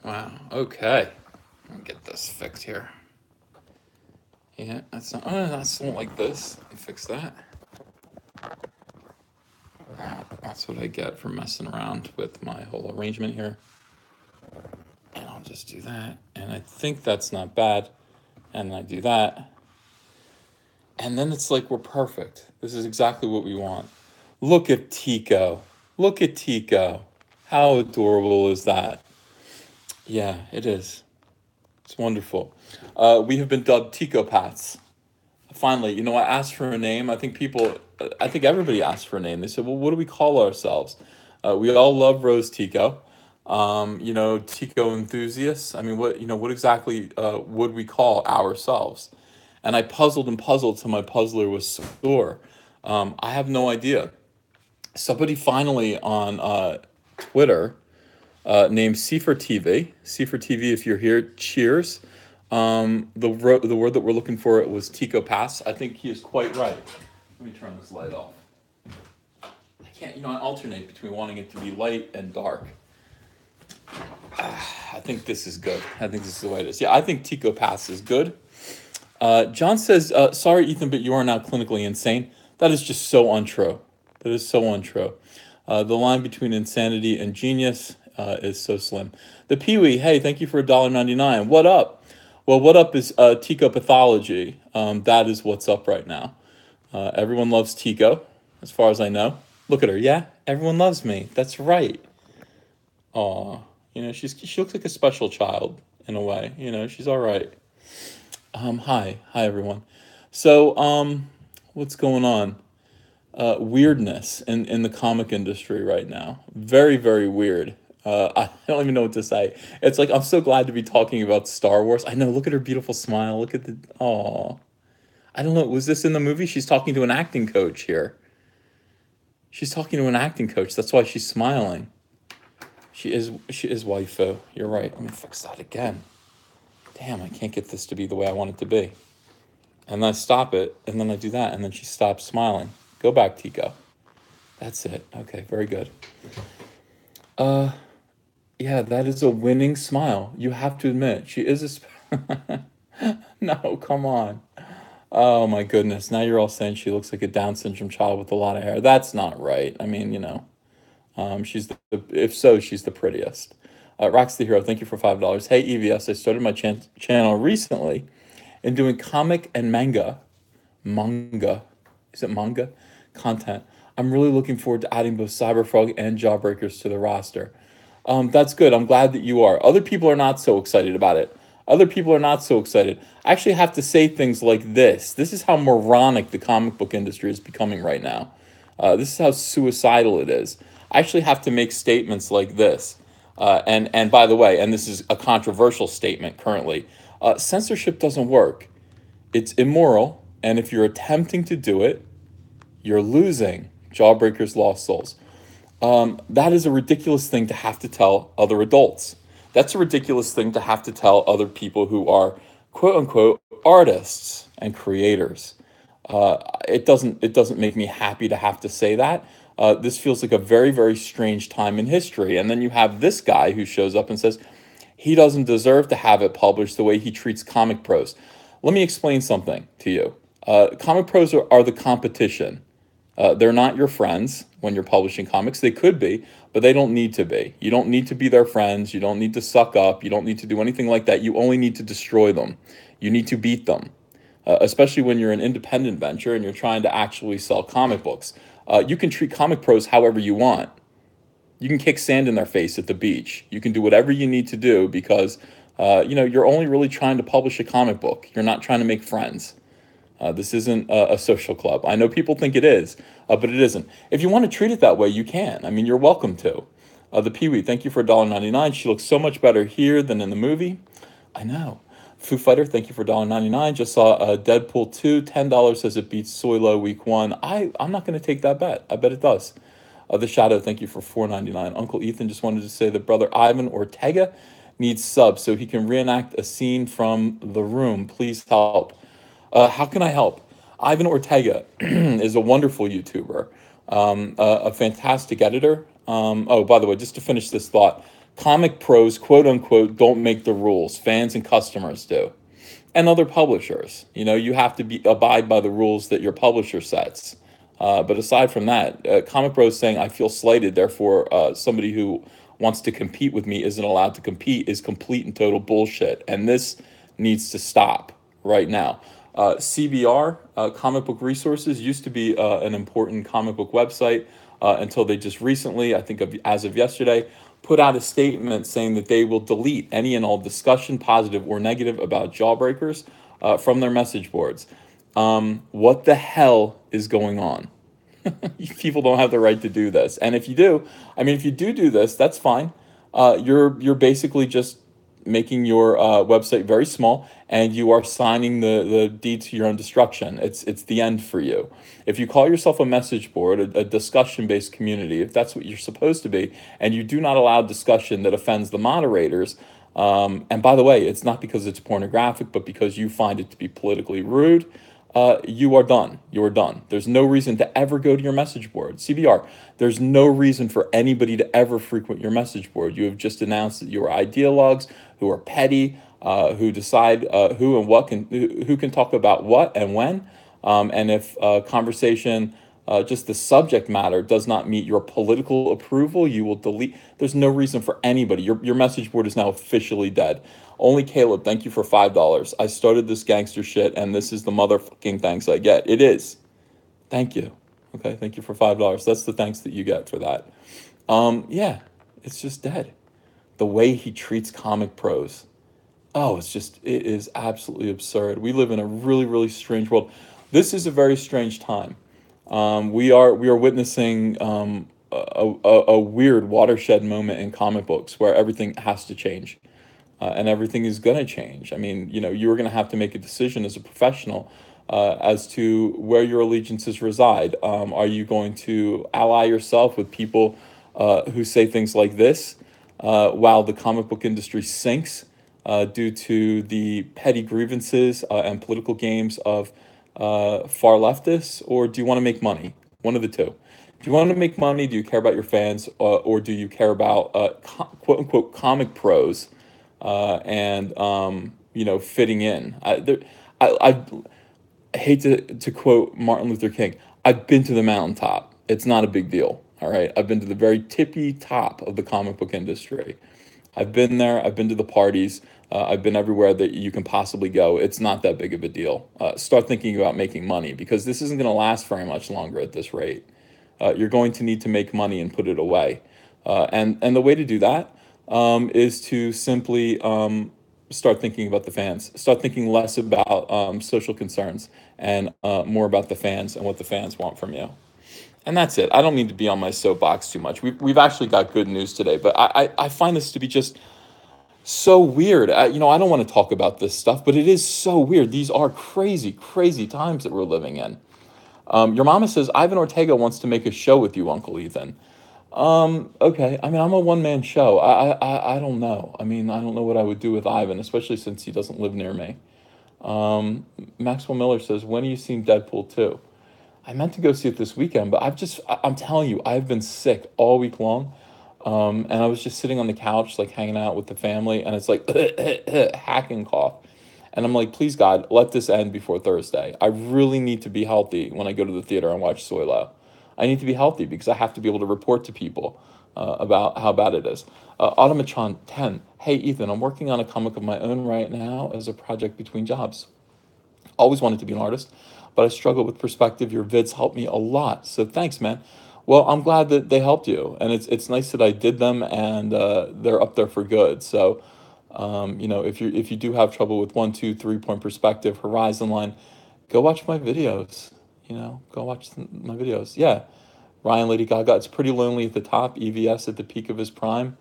Wow. Okay. Let me get this fixed here. Yeah, that's not. Oh, that's not like this. Let me fix that. That's what I get for messing around with my whole arrangement here. And I'll just do that. And I think that's not bad. And I do that. And then it's like we're perfect. This is exactly what we want. Look at Tico. Look at Tico. How adorable is that? Yeah, it is. It's wonderful. We have been dubbed Ticopaths. Finally, I asked for a name. I think everybody asked for a name. They said, well, what do we call ourselves? We all love Rose Tico. Tico enthusiasts. I mean, what exactly would we call ourselves? And I puzzled and puzzled till my puzzler was sore. I have no idea. Somebody finally on Twitter named C for TV. C for TV, if you're here, cheers. The word that we're looking for it was Ticopaths. I think he is quite right. Let me turn this light off. I can't, I alternate between wanting it to be light and dark. I think this is good. I think this is the way it is. Yeah, I think Ticopaths is good. John says, sorry, Ethan, but you are now clinically insane. That is just so untrue. That is so untrue. The line between insanity and genius is so slim. The Pee-wee, hey, thank you for $1.99. What up? Well, what up is Ticopathology. That is what's up right now. Everyone loves Tico, as far as I know. Look at her, yeah? Everyone loves me. That's right. Aw, she looks like a special child in a way. She's all right. Hi everyone. So, what's going on? Weirdness in the comic industry right now. Very, very weird. I don't even know what to say. It's like I'm so glad to be talking about Star Wars. I know. Look at her beautiful smile. Look at the. Oh, I don't know. Was this in the movie? She's talking to an acting coach here. She's talking to an acting coach. That's why she's smiling. She is waifu. You're right. Let me fix that again. Damn, I can't get this to be the way I want it to be. And then I stop it, and then I do that, and then she stops smiling. Go back, Tico. That's it. Okay, very good. Yeah, that is a winning smile. You have to admit, she is a. No, come on. Oh my goodness. Now you're all saying she looks like a Down syndrome child with a lot of hair. That's not right. I mean, if so, she's the prettiest. Rox the Hero, thank you for $5. Hey, EVS, I started my channel recently and doing comic and manga, is it manga? Content. I'm really looking forward to adding both Cyberfrog and Jawbreakers to the roster. That's good. I'm glad that you are. Other people are not so excited about it. Other people are not so excited. I actually have to say things like this. This is how moronic the comic book industry is becoming right now. This is how suicidal it is. I actually have to make statements like this. And by the way, and this is a controversial statement currently, censorship doesn't work. It's immoral, and if you're attempting to do it, you're losing. Jawbreakers, lost souls. That is a ridiculous thing to have to tell other adults. That's a ridiculous thing to have to tell other people who are quote unquote artists and creators. It doesn't make me happy to have to say that. This feels like a very, very strange time in history. And then you have this guy who shows up and says he doesn't deserve to have it published the way he treats comic pros. Let me explain something to you. Comic pros are the competition. They're not your friends when you're publishing comics. They could be, but they don't need to be. You don't need to be their friends. You don't need to suck up. You don't need to do anything like that. You only need to destroy them. You need to beat them, especially when you're an independent venture and you're trying to actually sell comic books. You can treat comic pros however you want. You can kick sand in their face at the beach. You can do whatever you need to do because, you're only really trying to publish a comic book. You're not trying to make friends. This isn't a social club. I know people think it is, but it isn't. If you want to treat it that way, you can. I mean, you're welcome to. The Pee-wee, thank you for $1.99. She looks so much better here than in the movie. I know. Foo Fighter, thank you for $1.99. Just saw Deadpool 2, $10 says it beats Soylo week 1. I'm not going to take that bet. I bet it does. The Shadow, thank you for $4.99. Uncle Ethan just wanted to say that brother Ivan Ortega needs subs so he can reenact a scene from The Room. Please help. How can I help? Ivan Ortega is a wonderful YouTuber, a fantastic editor. Oh, by the way, just to finish this thought, Comic pros, quote unquote, don't make the rules. Fans and customers do. And other publishers. You have to abide by the rules that your publisher sets. But aside from that, Comic Bros saying I feel slighted, therefore somebody who wants to compete with me isn't allowed to compete is complete and total bullshit. And this needs to stop right now. CBR, Comic Book Resources, used to be an important comic book website until they just recently, I think as of yesterday, put out a statement saying that they will delete any and all discussion, positive or negative, about Jawbreakers from their message boards. What the hell is going on? People don't have the right to do this. And if you do, if you do this, that's fine. You're basically just making your website very small, and you are signing the deed to your own destruction. It's the end for you. If you call yourself a message board, a discussion-based community, if that's what you're supposed to be, and you do not allow discussion that offends the moderators, and by the way, it's not because it's pornographic, but because you find it to be politically rude, you are done. You are done. There's no reason to ever go to your message board. CBR, there's no reason for anybody to ever frequent your message board. You have just announced that you are ideologues who are petty, who decide who and what who can talk about what and when. And if conversation, just the subject matter, does not meet your political approval, you will delete. There's no reason for anybody. Your message board is now officially dead. Only Caleb, thank you for $5. I started this gangster shit, and this is the motherfucking thanks I get. It is. Thank you. Okay, thank you for $5. That's the thanks that you get for that. Yeah, it's just dead. The way he treats comic pros. Oh, it is absolutely absurd. We live in a really, really strange world. This is a very strange time. We are witnessing a weird watershed moment in comic books where everything has to change. And everything is going to change. You're going to have to make a decision as a professional as to where your allegiances reside. Are you going to ally yourself with people who say things like this while the comic book industry sinks due to the petty grievances and political games of far leftists? Or do you want to make money? One of the two. Do you want to make money? Do you care about your fans? Or do you care about quote unquote comic pros? And fitting in. I hate to quote Martin Luther King. I've been to the mountaintop. It's not a big deal. All right. I've been to the very tippy top of the comic book industry. I've been there. I've been to the parties. I've been everywhere that you can possibly go. It's not that big of a deal. Start thinking about making money, because this isn't going to last very much longer at this rate. You're going to need to make money and put it away. And the way to do that is to simply start thinking about the fans. Start thinking less about social concerns and more about the fans and what the fans want from you. And that's it. I don't need to be on my soapbox too much. We've actually got good news today, but I find this to be just so weird. I don't want to talk about this stuff, but it is so weird. These are crazy, crazy times that we're living in. Your mama says, Ivan Ortega wants to make a show with you, Uncle Ethan. Okay. I'm a one-man show. I don't know. I don't know what I would do with Ivan, especially since he doesn't live near me. Maxwell Miller says, when are you seeing Deadpool 2? I meant to go see it this weekend, but I'm telling you, I've been sick all week long. And I was just sitting on the couch, like hanging out with the family, and it's like hacking cough. And I'm like, please God, let this end before Thursday. I really need to be healthy when I go to the theater and watch Soilo. I need to be healthy because I have to be able to report to people about how bad it is. Automachon 10, hey Ethan, I'm working on a comic of my own right now as a project between jobs. Always wanted to be an artist, but I struggle with perspective. Your vids helped me a lot, so thanks, man. Well, I'm glad that they helped you, and it's nice that I did them, and they're up there for good. So, if you do have trouble with 1, 2, 3 point perspective, horizon line, go watch my videos. Go watch my videos. Yeah, Ryan, Lady Gaga. It's pretty lonely at the top. EVS at the peak of his prime.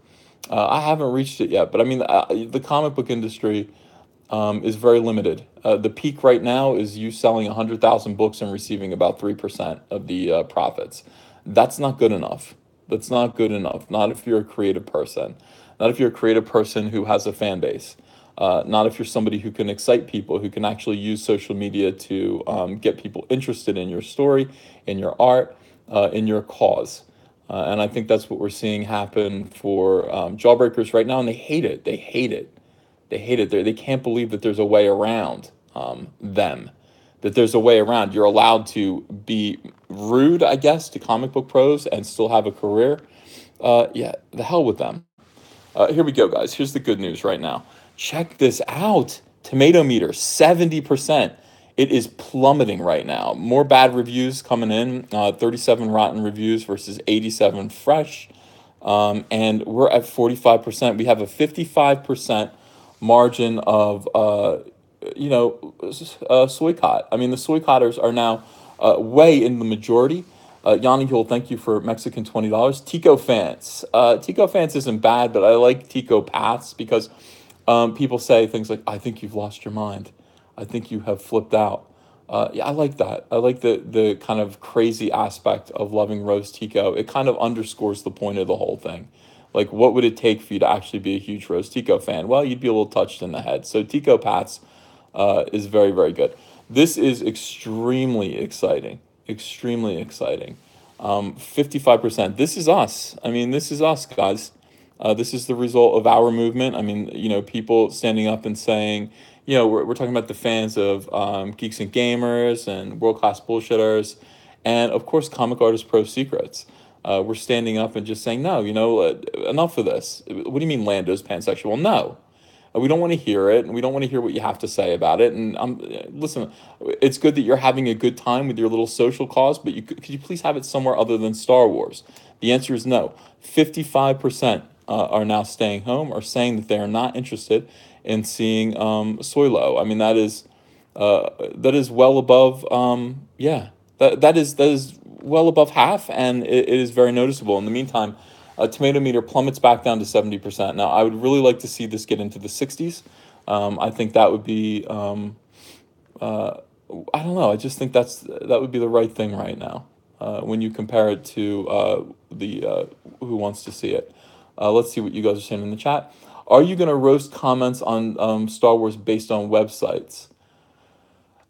I haven't reached it yet, but the comic book industry is very limited. The peak right now is you selling 100,000 books and receiving about 3% of the profits. That's not good enough. That's not good enough. Not if you're a creative person. Not if you're a creative person who has a fan base. Not if you're somebody who can excite people, who can actually use social media to get people interested in your story, in your art, in your cause. And I think that's what we're seeing happen for jawbreakers right now, and they hate it. They hate it. They hate it. They can't believe that there's a way around them. That there's a way around. You're allowed to be rude, I guess, to comic book pros and still have a career. Yeah, the hell with them. Here we go, guys. Here's the good news right now. Check this out. Tomato meter, 70%. It is plummeting right now. More bad reviews coming in. 37 rotten reviews versus 87 fresh. And we're at 45%. We have a 55% margin of, soycott. I mean, the soycotters are now way in the majority. Yanni Huel, thank you for Mexican $20. Tico fans. Tico fans isn't bad, but I like Ticopaths because people say things like, I think you've lost your mind. I think you have flipped out. Yeah, I like that. I like the kind of crazy aspect of loving Rose Tico. It kind of underscores the point of the whole thing. Like, what would it take for you to actually be a huge Rose Tico fan? Well, you'd be a little touched in the head. So Ticopaths is very, very good. This is extremely exciting. Extremely exciting. 55%. This is us. I mean, this is us, guys. This is the result of our movement. I mean, people standing up and saying, we're talking about the fans of Geeks and Gamers and World Class Bullshitters, and of course, Comic Artist Pro Secrets. We're standing up and just saying, no, enough of this. What do you mean Lando's pansexual? No. We don't want to hear it, and we don't want to hear what you have to say about it. And listen, it's good that you're having a good time with your little social cause, but could you please have it somewhere other than Star Wars? The answer is no. 55% are now staying home or saying that they are not interested in seeing Soilo. I mean, that is well above. That is well above half, and it is very noticeable. In the meantime, tomato meter plummets back down to 70%. Now, I would really like to see this get into the 60s. I think that would be, I don't know. I just think that would be the right thing right now when you compare it to the Who Wants to See It. Let's see what you guys are saying in the chat. Are you going to roast comments on Star Wars based on websites?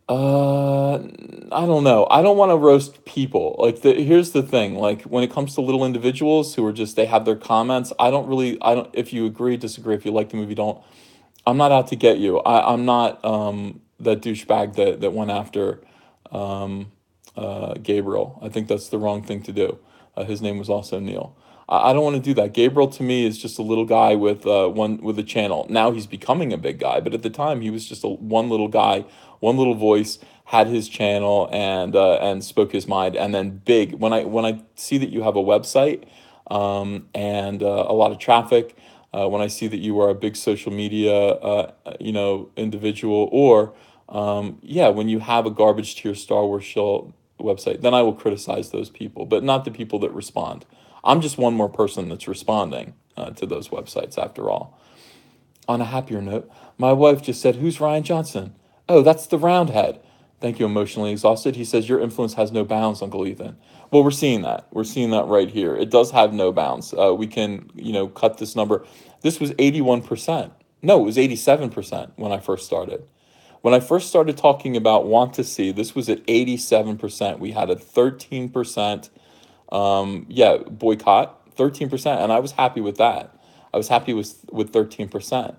I don't know. I don't want to roast people. Like here's the thing. Like when it comes to little individuals who are just they have their comments. I don't. If you agree, disagree. If you like the movie, don't. I'm not out to get you. I'm not that douchebag that went after Gabriel. I think that's the wrong thing to do. His name was also Neil. I don't want to do that. Gabriel to me is just a little guy with a channel. Now he's becoming a big guy, but at the time he was just one little guy, one little voice, had his channel and spoke his mind. And then big when I see that you have a website and a lot of traffic, when I see that you are a big social media individual, or when you have a garbage tier Star Wars show website, then I will criticize those people, but not the people that respond. I'm just one more person that's responding to those websites after all. On a happier note, my wife just said, "Who's Ryan Johnson?" Oh, that's the Roundhead. Thank you, Emotionally Exhausted. He says, your influence has no bounds, Uncle Ethan. Well, we're seeing that. We're seeing that right here. It does have no bounds. We can, cut this number. This was 81%. No, it was 87% when I first started. When I first started talking about want to see, this was at 87%. We had a 13%, boycott, 13%, and I was happy with that. I was happy with 13%.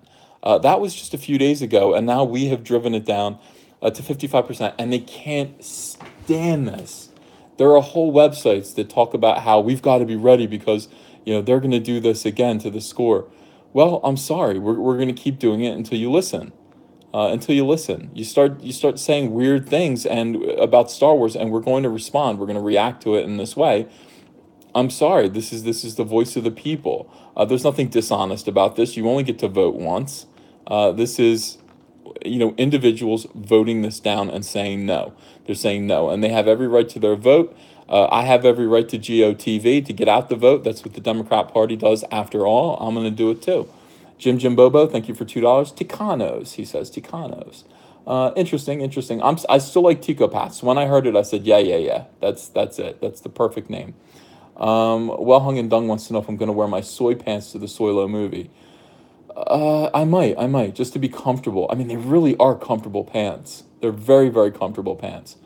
That was just a few days ago, and now we have driven it down to 55%, and they can't stand this. There are whole websites that talk about how we've got to be ready because they're going to do this again to the score. Well, I'm sorry, we're going to keep doing it until you listen. You start saying weird things and about Star Wars, and we're going to respond. We're going to react to it in this way. I'm sorry. This is the voice of the people. There's nothing dishonest about this. You only get to vote once. This is, individuals voting this down and saying no. They're saying no, and they have every right to their vote. I have every right to GOTV to get out the vote. That's what the Democrat Party does. After all, I'm going to do it too. Jim Bobo, thank you for $2. Ticanos, he says. Ticanos. Interesting. I still like Ticopaths. When I heard it, I said, yeah. That's it. That's the perfect name. Well Hung and Dung wants to know if I'm going to wear my soy pants to the Soilo movie. I might, just to be comfortable. I mean, they really are comfortable pants. They're very, very comfortable pants.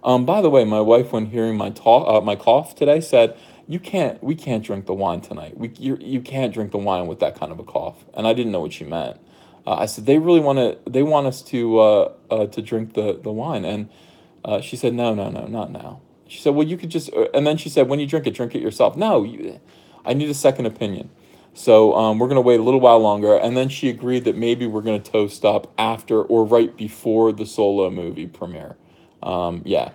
By the way, my wife, when hearing my cough today, said, we can't drink the wine tonight. You can't drink the wine with that kind of a cough." And I didn't know what she meant. I said, they want us to drink the wine. And she said, "No, no, no, not now." She said, "Well, you could just," and then she said, "When you drink it yourself." No, I need a second opinion. So we're going to wait a little while longer. And then she agreed that maybe we're going to toast up after or right before the Solo movie premiere. Yeah.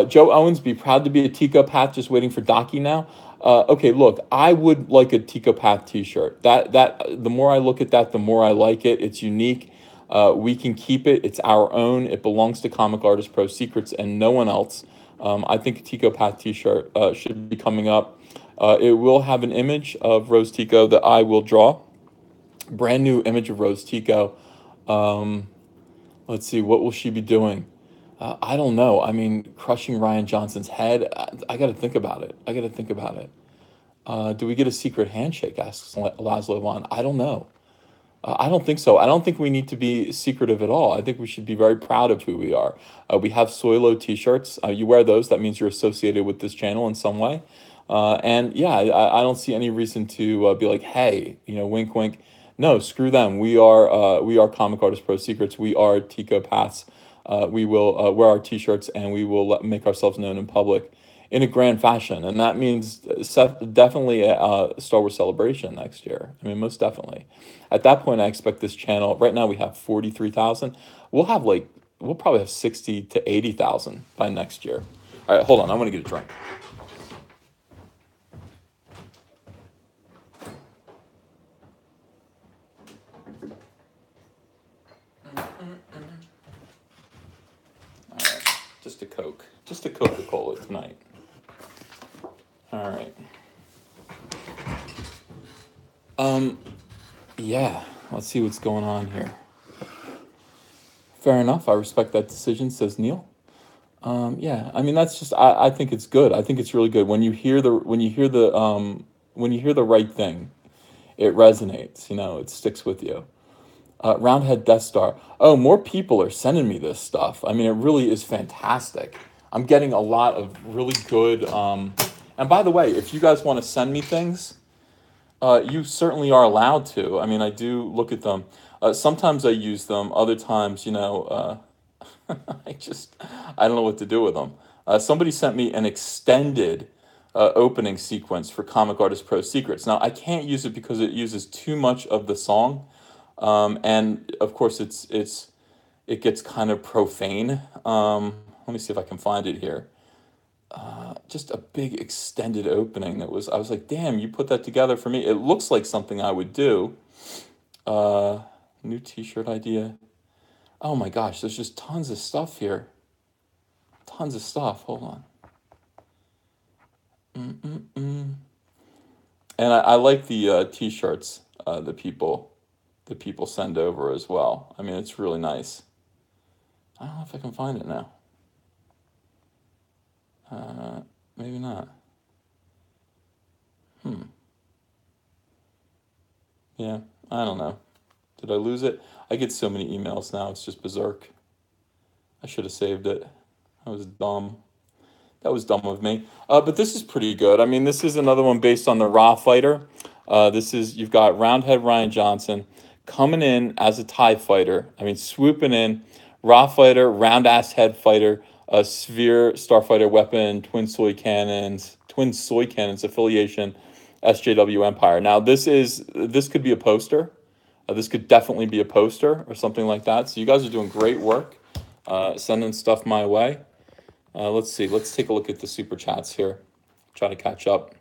Joe Owens, be proud to be a Ticopath, just waiting for Docky now. Okay, look, I would like a Ticopath T-shirt. The more I look at that, the more I like it. It's unique. We can keep it. It's our own. It belongs to Comic Artist Pro Secrets and no one else. I think a Ticopath T-shirt should be coming up. It will have an image of Rose Tico that I will draw. Brand new image of Rose Tico. Let's see, what will she be doing? I don't know. I mean, crushing Ryan Johnson's head. I got to think about it. I got to think about it. Do we get a secret handshake? Asks Laszlo Vaughn. I don't know. I don't think so. I don't think we need to be secretive at all. I think we should be very proud of who we are. We have Soilo t-shirts. You wear those. That means you're associated with this channel in some way. And yeah, I don't see any reason to be like, hey, wink, wink. No, screw them. We are Comic Artist Pro Secrets. We are Ticopaths. We will wear our t-shirts and we will make ourselves known in public in a grand fashion. And that means definitely a Star Wars Celebration next year. I mean, most definitely. At that point, I expect this channel, right now we have 43,000. We'll probably have 60 to 80,000 by next year. All right, hold on. I want to get a drink. All right, just a Coke. Just a Coca-Cola tonight. All right. Yeah, let's see what's going on here. Fair enough. I respect that decision, says Neil. Yeah, I mean that's just I think it's good. I think it's really good when you hear the right thing, it resonates. It sticks with you. Roundhead Death Star. Oh, more people are sending me this stuff. I mean, it really is fantastic. I'm getting a lot of really good. And by the way, if you guys want to send me things, you certainly are allowed to. I mean, I do look at them. Sometimes I use them. Other times, I don't know what to do with them. Somebody sent me an extended opening sequence for Comic Artist Pro Secrets. Now, I can't use it because it uses too much of the song. And of course, it gets kind of profane. Let me see if I can find it here. Just a big extended opening I was like, damn, you put that together for me. It looks like something I would do. New t-shirt idea. Oh my gosh, there's just tons of stuff here. Tons of stuff. Hold on. And I like the t-shirts the people send over as well. I mean, it's really nice. I don't know if I can find it now. Maybe not. Yeah, I don't know. Did I lose it? I get so many emails now. It's just berserk. I should have saved it. That was dumb. That was dumb of me. But this is pretty good. I mean, this is another one based on the Raw fighter. You've got Roundhead Ryan Johnson coming in as a TIE fighter. I mean, swooping in. Raw fighter, round ass head fighter, a sphere starfighter weapon, twin soy cannons affiliation, SJW Empire. Now this could be a poster. This could definitely be a poster or something like that. So you guys are doing great work, sending stuff my way. Let's see. Let's take a look at the super chats here. Try to catch up.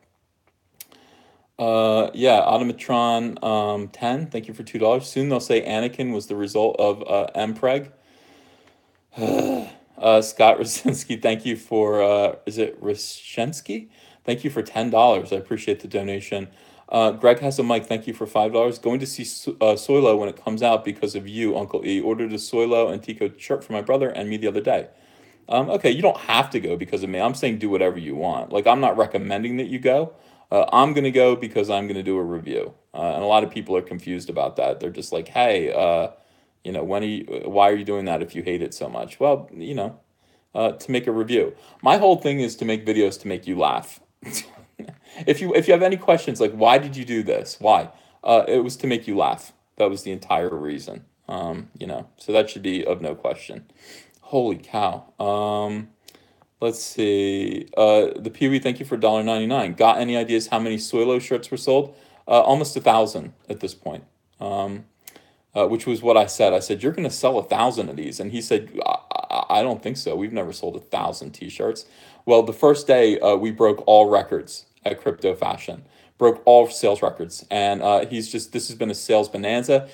Yeah, Automatron 10. Thank you for $2. Soon they'll say Anakin was the result of Mpreg. Scott Rosinski, thank you for, is it Rosinski? Thank you for $10. I appreciate the donation. Greg has a mic. Thank you for $5. Going to see Soilo when it comes out because of you, Uncle E. Ordered a Soilo and Tico shirt for my brother and me the other day. Okay, you don't have to go because of me. I'm saying do whatever you want. Like, I'm not recommending that you go. I'm going to go because I'm going to do a review. And a lot of people are confused about that. They're just like, hey, why are you doing that if you hate it so much? Well, to make a review. My whole thing is to make videos to make you laugh. If you have any questions, like why did you do this? Why? It was to make you laugh. That was the entire reason. So that should be of no question. Holy cow. Let's see. The Pee Wee, thank you for $1.99. Got any ideas how many Soilo shirts were sold? Almost 1,000 at this point. Which was what I said. I said, you're going to sell 1,000 of these. And he said, I don't think so. We've never sold 1,000 t-shirts. Well, the first day we broke all records at Crypto Fashion, broke all sales records. And this has been a sales bonanza.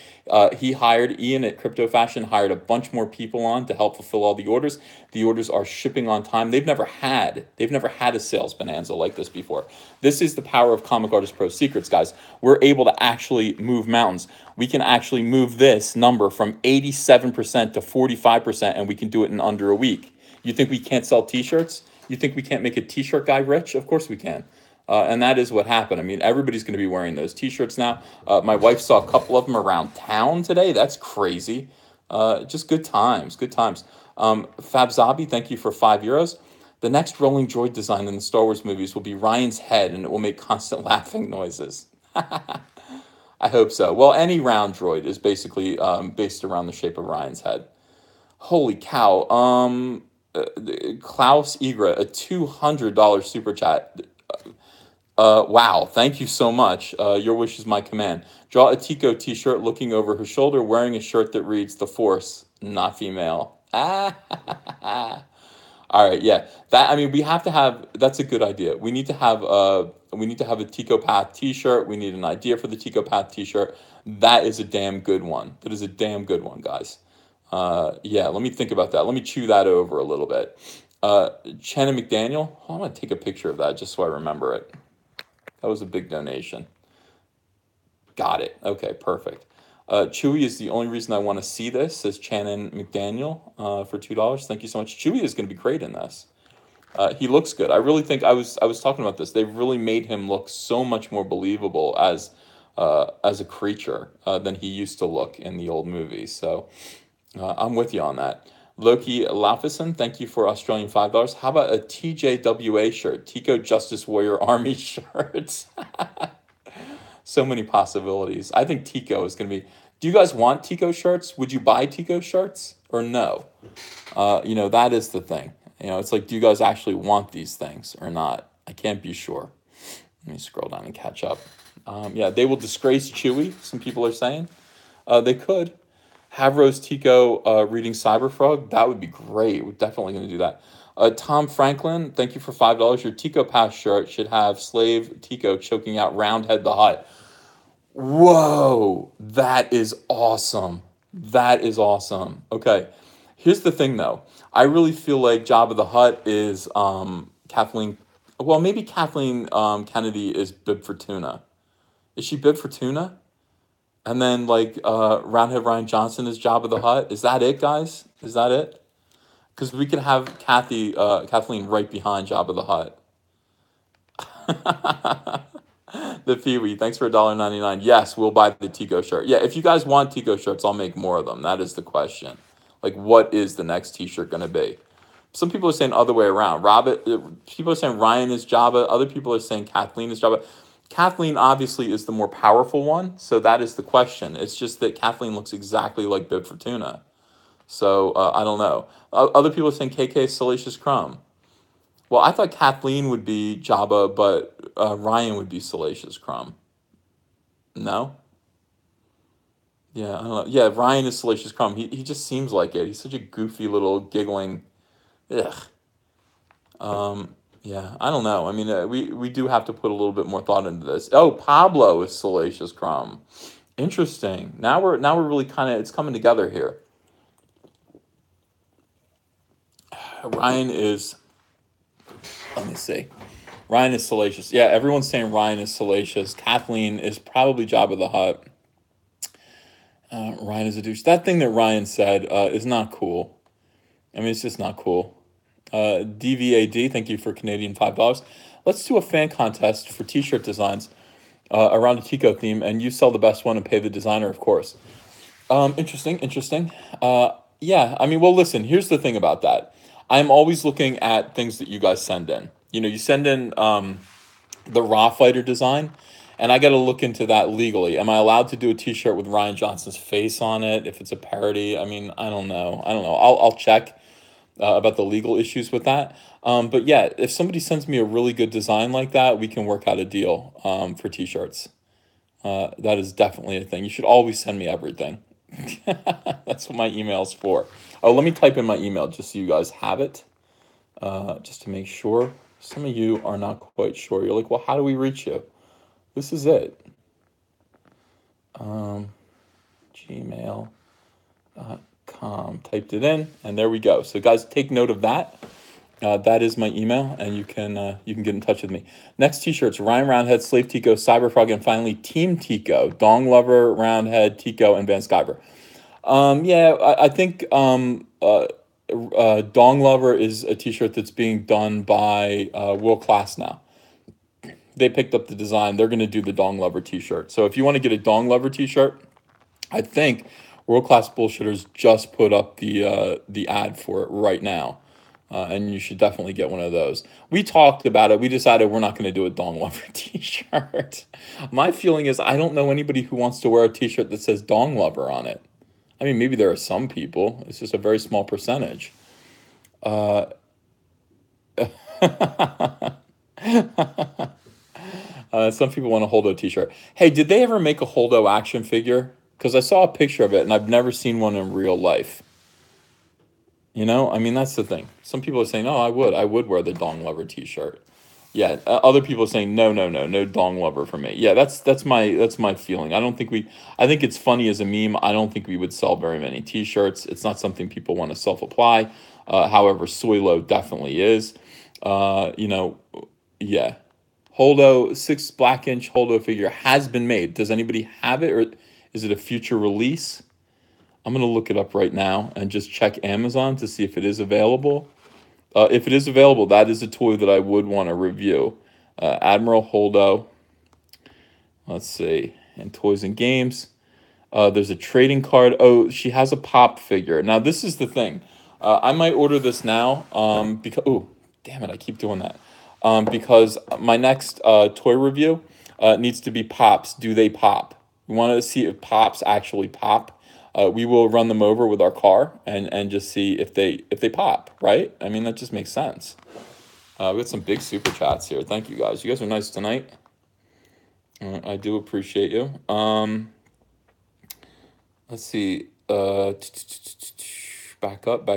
He hired, Ian at Crypto Fashion hired a bunch more people on to help fulfill all the orders. The orders are shipping on time. They've never had a sales bonanza like this before. This is the power of Comic Artist Pro Secrets, guys. We're able to actually move mountains. We can actually move this number from 87% to 45%, and we can do it in under a week. You think we can't sell t-shirts? You think we can't make a t-shirt guy rich? Of course we can. And that is what happened. I mean, everybody's going to be wearing those t-shirts now. My wife saw a couple of them around town today. That's crazy. Just good times, good times. Fab Zabi, thank you for €5. The next rolling droid design in the Star Wars movies will be Ryan's head, and it will make constant laughing noises. I hope so. Well, any round droid is basically based around the shape of Ryan's head. Holy cow. Klaus Igra, a $200 super chat. Wow, thank you so much. Your wish is my command. Draw a Tico t-shirt looking over her shoulder, wearing a shirt that reads "The Force, not female." All right, yeah. We have to have. That's a good idea. We need to have a Ticopath t-shirt. We need an idea for the Ticopath t-shirt. That is a damn good one. That is a damn good one, guys. Yeah, let me think about that. Let me chew that over a little bit. Shannon McDaniel. I'm gonna take a picture of that just so I remember it. That was a big donation. Got it. Okay, perfect. Chewy is the only reason I want to see this, says Shannon McDaniel for $2. Thank you so much. Chewy is going to be great in this. He looks good. I really think I was talking about this. They've really made him look so much more believable as a creature than he used to look in the old movies. So I'm with you on that. Loki Laufison, thank you for Australian $5. How about a TJWA shirt? Tico Justice Warrior Army shirts. So many possibilities. I think Tico is going to be... Do you guys want Tico shirts? Would you buy Tico shirts or no? That is the thing. It's like, do you guys actually want these things or not? I can't be sure. Let me scroll down and catch up. Yeah, they will disgrace Chewie, some people are saying. They could. Havro's Tico reading Cyberfrog. That would be great. We're definitely going to do that. Tom Franklin, thank you for $5. Your Tico Pass shirt should have Slave Tico choking out Roundhead the Hutt. Whoa, that is awesome. That is awesome. Okay, here's the thing, though. I really feel like Jabba the Hutt is Kathleen. Well, maybe Kathleen Kennedy is Bib Fortuna. Is she Bib Fortuna? And then, Roundhead Ryan Johnson is Jabba the Hutt. Is that it, guys? Is that it? Because we could have Kathleen right behind Jabba the Hutt. The Pee-wee, thanks for $1.99. Yes, we'll buy the Tico shirt. Yeah, if you guys want Tico shirts, I'll make more of them. That is the question. What is the next t-shirt going to be? Some people are saying other way around. People are saying Ryan is Jabba. Other people are saying Kathleen is Jabba. Kathleen obviously is the more powerful one, so that is the question. It's just that Kathleen looks exactly like Bib Fortuna. So, I don't know. Other people are saying KK is Salacious Crumb. Well, I thought Kathleen would be Jabba, but Ryan would be Salacious Crumb. No? Yeah, I don't know. Yeah, Ryan is Salacious Crumb. He just seems like it. He's such a goofy little giggling... Ugh. Yeah, I don't know. We do have to put a little bit more thought into this. Oh, Pablo is Salacious Crumb. Interesting. Now we're really it's coming together here. Ryan is... Let me see. Ryan is Salacious. Yeah, everyone's saying Ryan is Salacious. Kathleen is probably Jabba the Hutt. Ryan is a douche. That thing that Ryan said is not cool. It's just not cool. DVAD, thank you for Canadian $5. Let's do a fan contest for t-shirt designs around a Tico theme, and you sell the best one and pay the designer, of course. Interesting. Yeah, well, listen, here's the thing about that. I'm always looking at things that you guys send in. You send in the Raw Fighter design, and I got to look into that legally. Am I allowed to do a T-shirt with Ryan Johnson's face on it if it's a parody? I mean, I don't know. I don't know. I'll check about the legal issues with that. But yeah, if somebody sends me a really good design like that, we can work out a deal for T-shirts. That is definitely a thing. You should always send me everything. That's what my email's for. Oh, let me type in my email just so you guys have it, just to make sure. Some of you are not quite sure. You're like, well, how do we reach you? This is it. Gmail.com. Typed it in, and there we go. So, guys, take note of that. That is my email, and you can get in touch with me. Next T-shirts: Ryan Roundhead, Slave Tico, Cyberfrog, and finally Team Tico, Dong Lover, Roundhead, Tico, and Van Skyver. Yeah, I think Dong Lover is a T-shirt that's being done by World Class now. They picked up the design. They're going to do the Dong Lover T-shirt. So if you want to get a Dong Lover T-shirt, I think World Class Bullshitters just put up the ad for it right now. And you should definitely get one of those. We talked about it. We decided we're not going to do a Dong Lover T-shirt. My feeling is I don't know anybody who wants to wear a T-shirt that says Dong Lover on it. I mean, maybe there are some people. It's just a very small percentage. Some people want a Holdo T-shirt. Hey, did they ever make a Holdo action figure? Because I saw a picture of it, and I've never seen one in real life. You know, I mean, that's the thing. Some people are saying, "Oh, I would wear the Dong Lover T-shirt." Yeah, other people are saying, "No, no Dong Lover for me." Yeah, that's my feeling. I think it's funny as a meme. I don't think we would sell very many T-shirts. It's not something people want to self-apply. However, Soylo definitely is. Yeah. Holdo 6 black inch Holdo figure has been made. Does anybody have it, or is it a future release? I'm going to look it up right now and just check Amazon to see if it is available. If it is available, that is a toy that I would want to review. Admiral Holdo. Let's see. And Toys and Games. There's a trading card. Oh, she has a pop figure. Now, this is the thing. I might order this now because... Oh, damn it. I keep doing that. Because my next toy review needs to be pops. Do they pop? We want to see if pops actually pop. We will run them over with our car and just see if they pop, right? I mean, that just makes sense. We got some big super chats here. Thank you, guys. You guys are nice tonight. I do appreciate you. Let's see. Back up.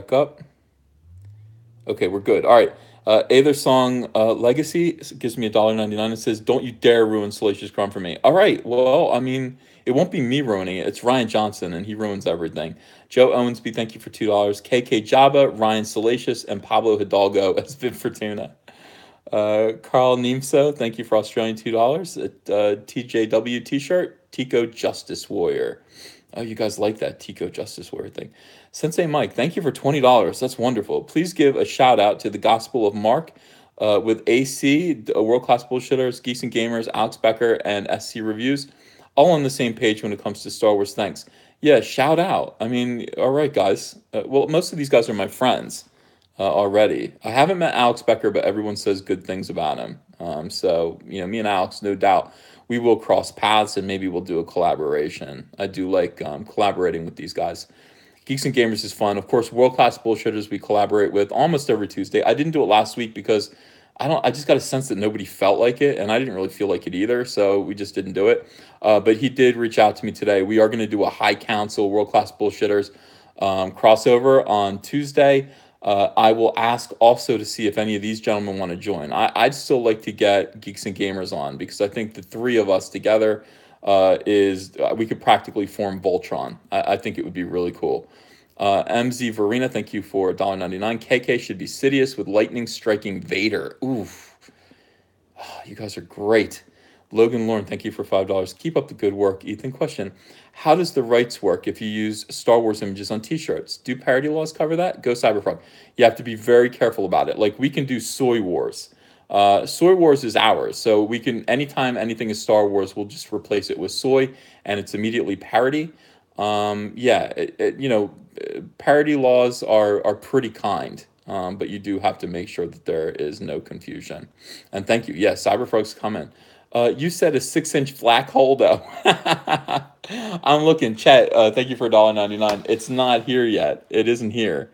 Okay, we're good. All right. Aether Song Legacy gives me $1.99. It says, "Don't you dare ruin Salacious Crumb for me." All right. Well, I mean, it won't be me ruining it. It's Ryan Johnson, and he ruins everything. Joe Owensby, thank you for $2. KK Jabba, Ryan Salacious, and Pablo Hidalgo as Bib Fortuna. Carl Nimso, thank you for Australian $2. TJW T-shirt, Tico Justice Warrior. Oh, you guys like that Tico Justice Warrior thing. Sensei Mike, thank you for $20. That's wonderful. Please give a shout out to the Gospel of Mark with AC, World Class Bullshitters, Geeks and Gamers, Alex Becker, and SC Reviews. All on the same page when it comes to Star Wars. Thanks. Yeah, shout out. I mean, all right, guys. Well, most of these guys are my friends already. I haven't met Alex Becker, but everyone says good things about him. So, me and Alex, no doubt, we will cross paths and maybe we'll do a collaboration. I do like collaborating with these guys. Geeks and Gamers is fun. Of course, World Class Bullshitters we collaborate with almost every Tuesday. I didn't do it last week because I just got a sense that nobody felt like it, and I didn't really feel like it either, so we just didn't do it. But he did reach out to me today. We are going to do a High Council World Class Bullshitters crossover on Tuesday. I will ask also to see if any of these gentlemen want to join. I'd still like to get Geeks and Gamers on because I think the three of us together we could practically form Voltron. I think it would be really cool. MZ Verena, thank you for $1.99. KK should be Sidious with lightning striking Vader. Oof. Oh, you guys are great. Logan Lauren, thank you for $5. Keep up the good work. Ethan, question. How does the rights work if you use Star Wars images on T-shirts? Do parody laws cover that? Go Cyberfrog. You have to be very careful about it. Like, we can do Soy Wars. Soy Wars is ours, so we can, anytime anything is Star Wars, we'll just replace it with soy, and it's immediately parody. Parody laws are pretty kind. But you do have to make sure that there is no confusion. And thank you. Yes, Cyberfolks comment. You said a 6-inch black holdo. I'm looking. Chet, thank you for $1.99. It's not here yet. It isn't here.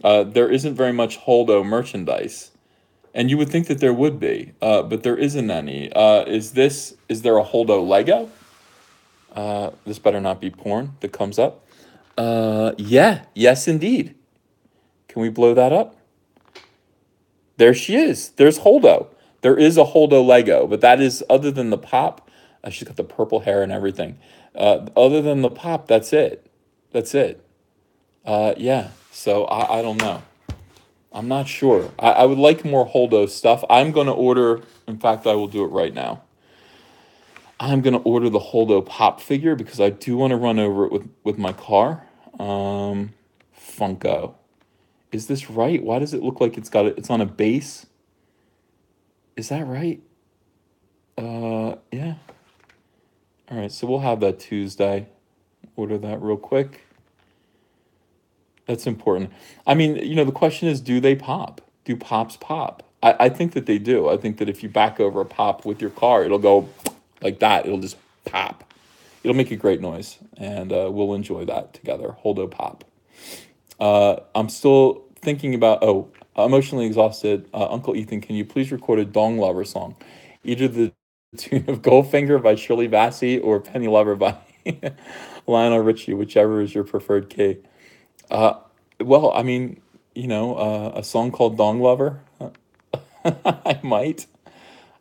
There isn't very much holdo merchandise. And you would think that there would be, but there isn't any. Is there a holdo Lego? This better not be porn that comes up. Yeah, yes, indeed. Can we blow that up? There she is. There's Holdo. There is a Holdo Lego, but that is, other than the pop, she's got the purple hair and everything. Other than the pop, that's it. That's it. Yeah, so I don't know. I'm not sure. I would like more Holdo stuff. I'm going to order, in fact, I will do it right now. I'm going to order the Holdo pop figure because I do want to run over it with my car. Funko. Is this right? Why does it look like it's on a base? Is that right? Yeah. All right, so we'll have that Tuesday. Order that real quick. That's important. I mean, the question is, do they pop? Do pops pop? I think that they do. I think that if you back over a pop with your car, it'll go like that. It'll just pop. It'll make a great noise, and we'll enjoy that together. Holdo pop. I'm still thinking about, Emotionally Exhausted. Uncle Ethan, can you please record a Dong Lover song? Either the tune of Goldfinger by Shirley Bassey or Penny Lover by Lionel Richie, whichever is your preferred key. Well, I mean, a song called Dong Lover. I might.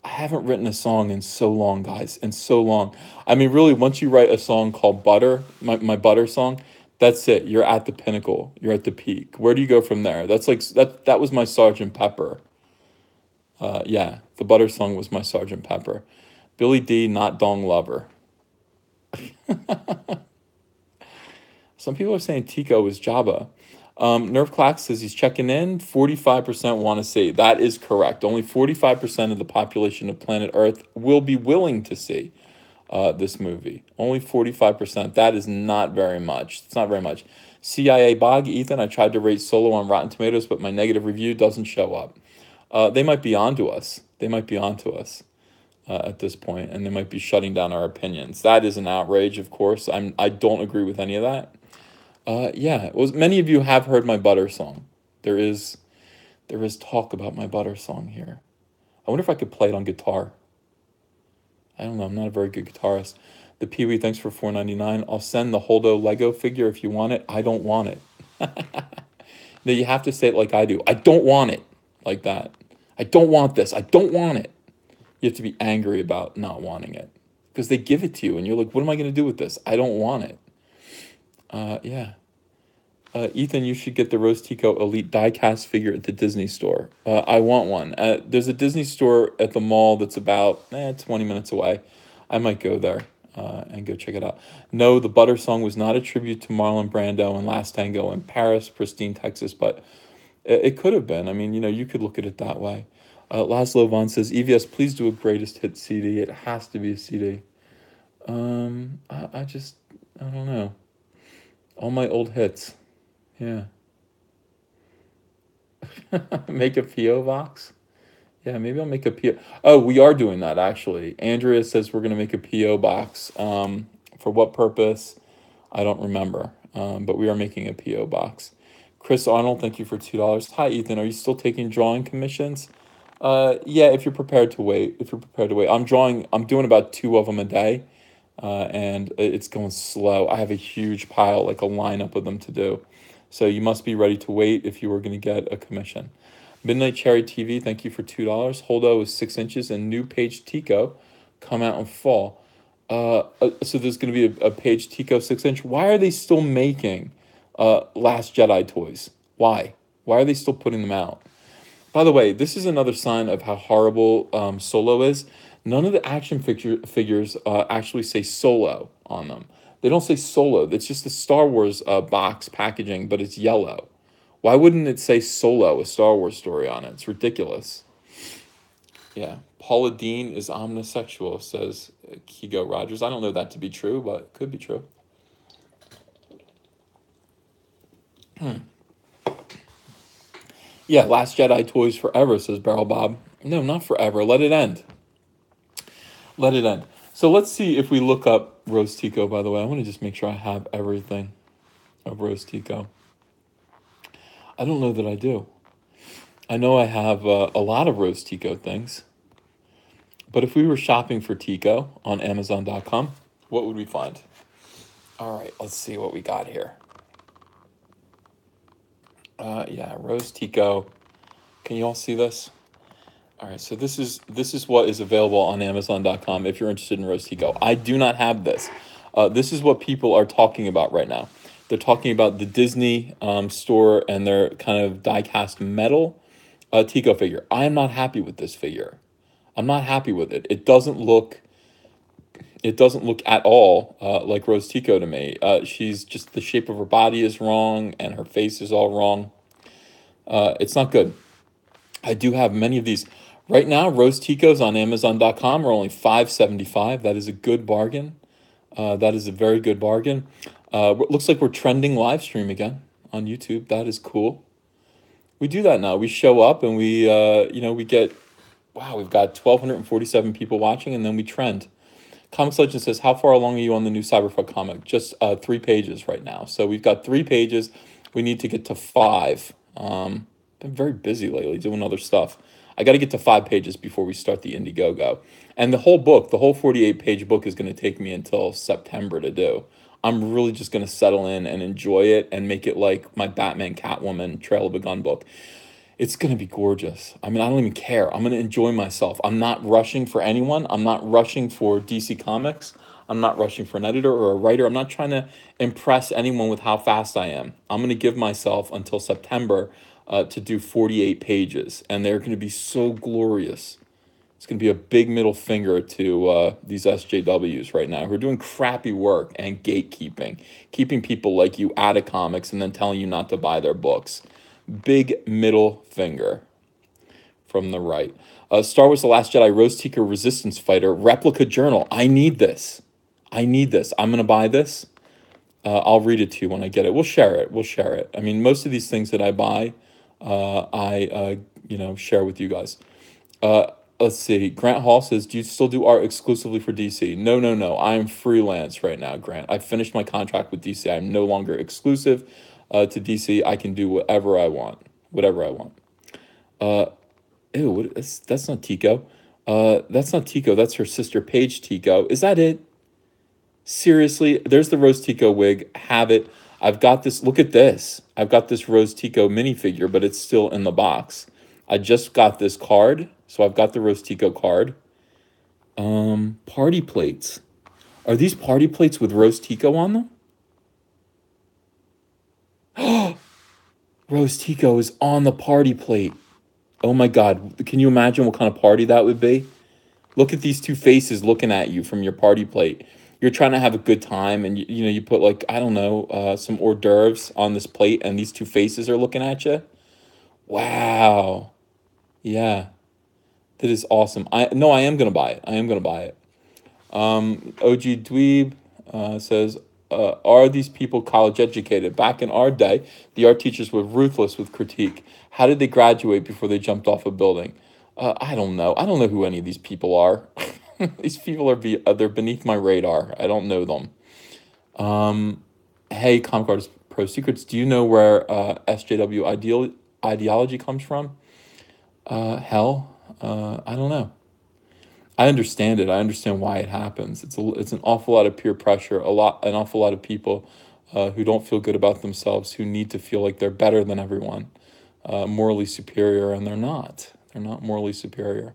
I haven't written a song in so long, guys, in so long. I mean, really, once you write a song called Butter, my Butter song, that's it. You're at the pinnacle. You're at the peak. Where do you go from there? That's like that was my Sergeant Pepper. Yeah, the Butter song was my Sergeant Pepper. Billy D, not Dong Lover. Some people are saying Tico was Jabba. Nerf Clack says he's checking in. 45% want to see. That is correct. Only 45% of the population of planet Earth will be willing to see this movie. Only 45%. That is not very much. It's not very much. CIA Bog, Ethan, I tried to rate Solo on Rotten Tomatoes, but my negative review doesn't show up. They might be onto us. They might be onto us at this point, and they might be shutting down our opinions. That is an outrage, of course. I don't agree with any of that. Yeah, many of you have heard my Butter song. There is talk about my Butter song here. I wonder if I could play it on guitar. I don't know. I'm not a very good guitarist. The Pee-wee, thanks for $4.99. I'll send the Holdo Lego figure if you want it. I don't want it. No, you have to say it like I do. I don't want it. Like that. I don't want this. I don't want it. You have to be angry about not wanting it. Because they give it to you and you're like, what am I going to do with this? I don't want it. Yeah. Ethan, you should get the Rose Tico Elite diecast figure at the Disney store. I want one. There's a Disney store at the mall that's about 20 minutes away. I might go there and go check it out. No, the Butter song was not a tribute to Marlon Brando and Last Tango in Paris, pristine Texas, but it could have been. I mean, you could look at it that way. Laszlo Vaughn says, EVS, please do a greatest hit CD. It has to be a CD. I don't know. All my old hits. Yeah. Make a P.O. box? Yeah, maybe I'll make a P.O. Oh, we are doing that, actually. Andrea says we're going to make a P.O. box. For what purpose? I don't remember. But we are making a P.O. box. Chris Arnold, thank you for $2. Hi, Ethan. Are you still taking drawing commissions? Yeah, if you're prepared to wait. I'm doing about 2 of them a day. And it's going slow. I have a huge pile, like a lineup of them to do. So you must be ready to wait if you were going to get a commission. Midnight Cherry TV, thank you for $2. Holdo is 6 inches and new Page Tico come out in fall. So there's going to be a Page Tico 6-inch. Why are they still making Last Jedi toys? Why? Why are they still putting them out? By the way, this is another sign of how horrible Solo is. None of the action figures actually say Solo on them. They don't say Solo. It's just the Star Wars box packaging, but it's yellow. Why wouldn't it say Solo, a Star Wars story on it? It's ridiculous. Yeah. Paula Dean is omnisexual, says Kigo Rogers. I don't know that to be true, but it could be true. Yeah, Last Jedi toys forever, says Barrel Bob. No, not forever. Let it end. Let it end. So let's see if we look up Rose Tico, by the way. I want to just make sure I have everything of Rose Tico. I don't know that I do. I know I have a lot of Rose Tico things. But if we were shopping for Tico on Amazon.com, what would we find? All right, let's see what we got here. Yeah, Rose Tico. Can you all see this? All right, so this is what is available on Amazon.com if you're interested in Rose Tico. I do not have this. This is what people are talking about right now. They're talking about the Disney store and their kind of die-cast metal Tico figure. I am not happy with this figure. I'm not happy with it. It doesn't look at all like Rose Tico to me. She's just, the shape of her body is wrong and her face is all wrong. It's not good. I do have many of these. Right now, Rose Ticos on Amazon.com are only $5.75. That is a good bargain. That is a very good bargain. Looks like we're trending live stream again on YouTube. That is cool. We do that now. We show up and we get, wow, we've got 1,247 people watching, and then we trend. Comics Legend says, how far along are you on the new Cyberpunk comic? Just 3 pages right now. So we've got 3 pages. We need to get to 5. Been very busy lately doing other stuff. I got to get to 5 pages before we start the Indiegogo. And the whole book, the whole 48-page book is going to take me until September to do. I'm really just going to settle in and enjoy it and make it like my Batman Catwoman Trail of a Gun book. It's going to be gorgeous. I mean, I don't even care. I'm going to enjoy myself. I'm not rushing for anyone. I'm not rushing for DC Comics. I'm not rushing for an editor or a writer. I'm not trying to impress anyone with how fast I am. I'm going to give myself until September to do 48 pages, and they're going to be so glorious. It's going to be a big middle finger to these SJWs right now who are doing crappy work and gatekeeping, keeping people like you out of comics and then telling you not to buy their books. Big middle finger from the right. Star Wars The Last Jedi Rose Tico Resistance Fighter Replica Journal. I need this. I'm going to buy this. I'll read it to you when I get it. We'll share it. I mean, most of these things that I buy, I share with you guys. Let's see. Grant Hall says, do you still do art exclusively for DC? No. I'm freelance right now, Grant. I finished my contract with DC. I'm no longer exclusive to DC. I can do whatever I want. That's not Tico. That's not Tico. That's her sister Paige Tico. Is that it? Seriously? There's the Rose Tico wig. Have it. I've got this. Look at this. I've got this Rose Tico minifigure, but it's still in the box. I just got this card, so I've got the Rose Tico card. Party plates. Are these party plates with Rose Tico on them? Rose Tico is on the party plate. Oh my God. Can you imagine what kind of party that would be? Look at these 2 faces looking at you from your party plate. You're trying to have a good time, and you put, like, I don't know, some hors d'oeuvres on this plate, and these 2 faces are looking at you. Wow. Yeah. That is awesome. I am gonna buy it. OG Dweeb says, are these people college educated? Back in our day, the art teachers were ruthless with critique. How did they graduate before they jumped off a building? I don't know. I don't know who any of these people are. These people are they're beneath my radar. I don't know them. Hey, Comic Artist Pro Secrets, do you know where SJW ideology comes from? Hell, I don't know. I understand it. I understand why it happens. It's an awful lot of peer pressure, an awful lot of people who don't feel good about themselves, who need to feel like they're better than everyone, morally superior, and they're not. They're not morally superior.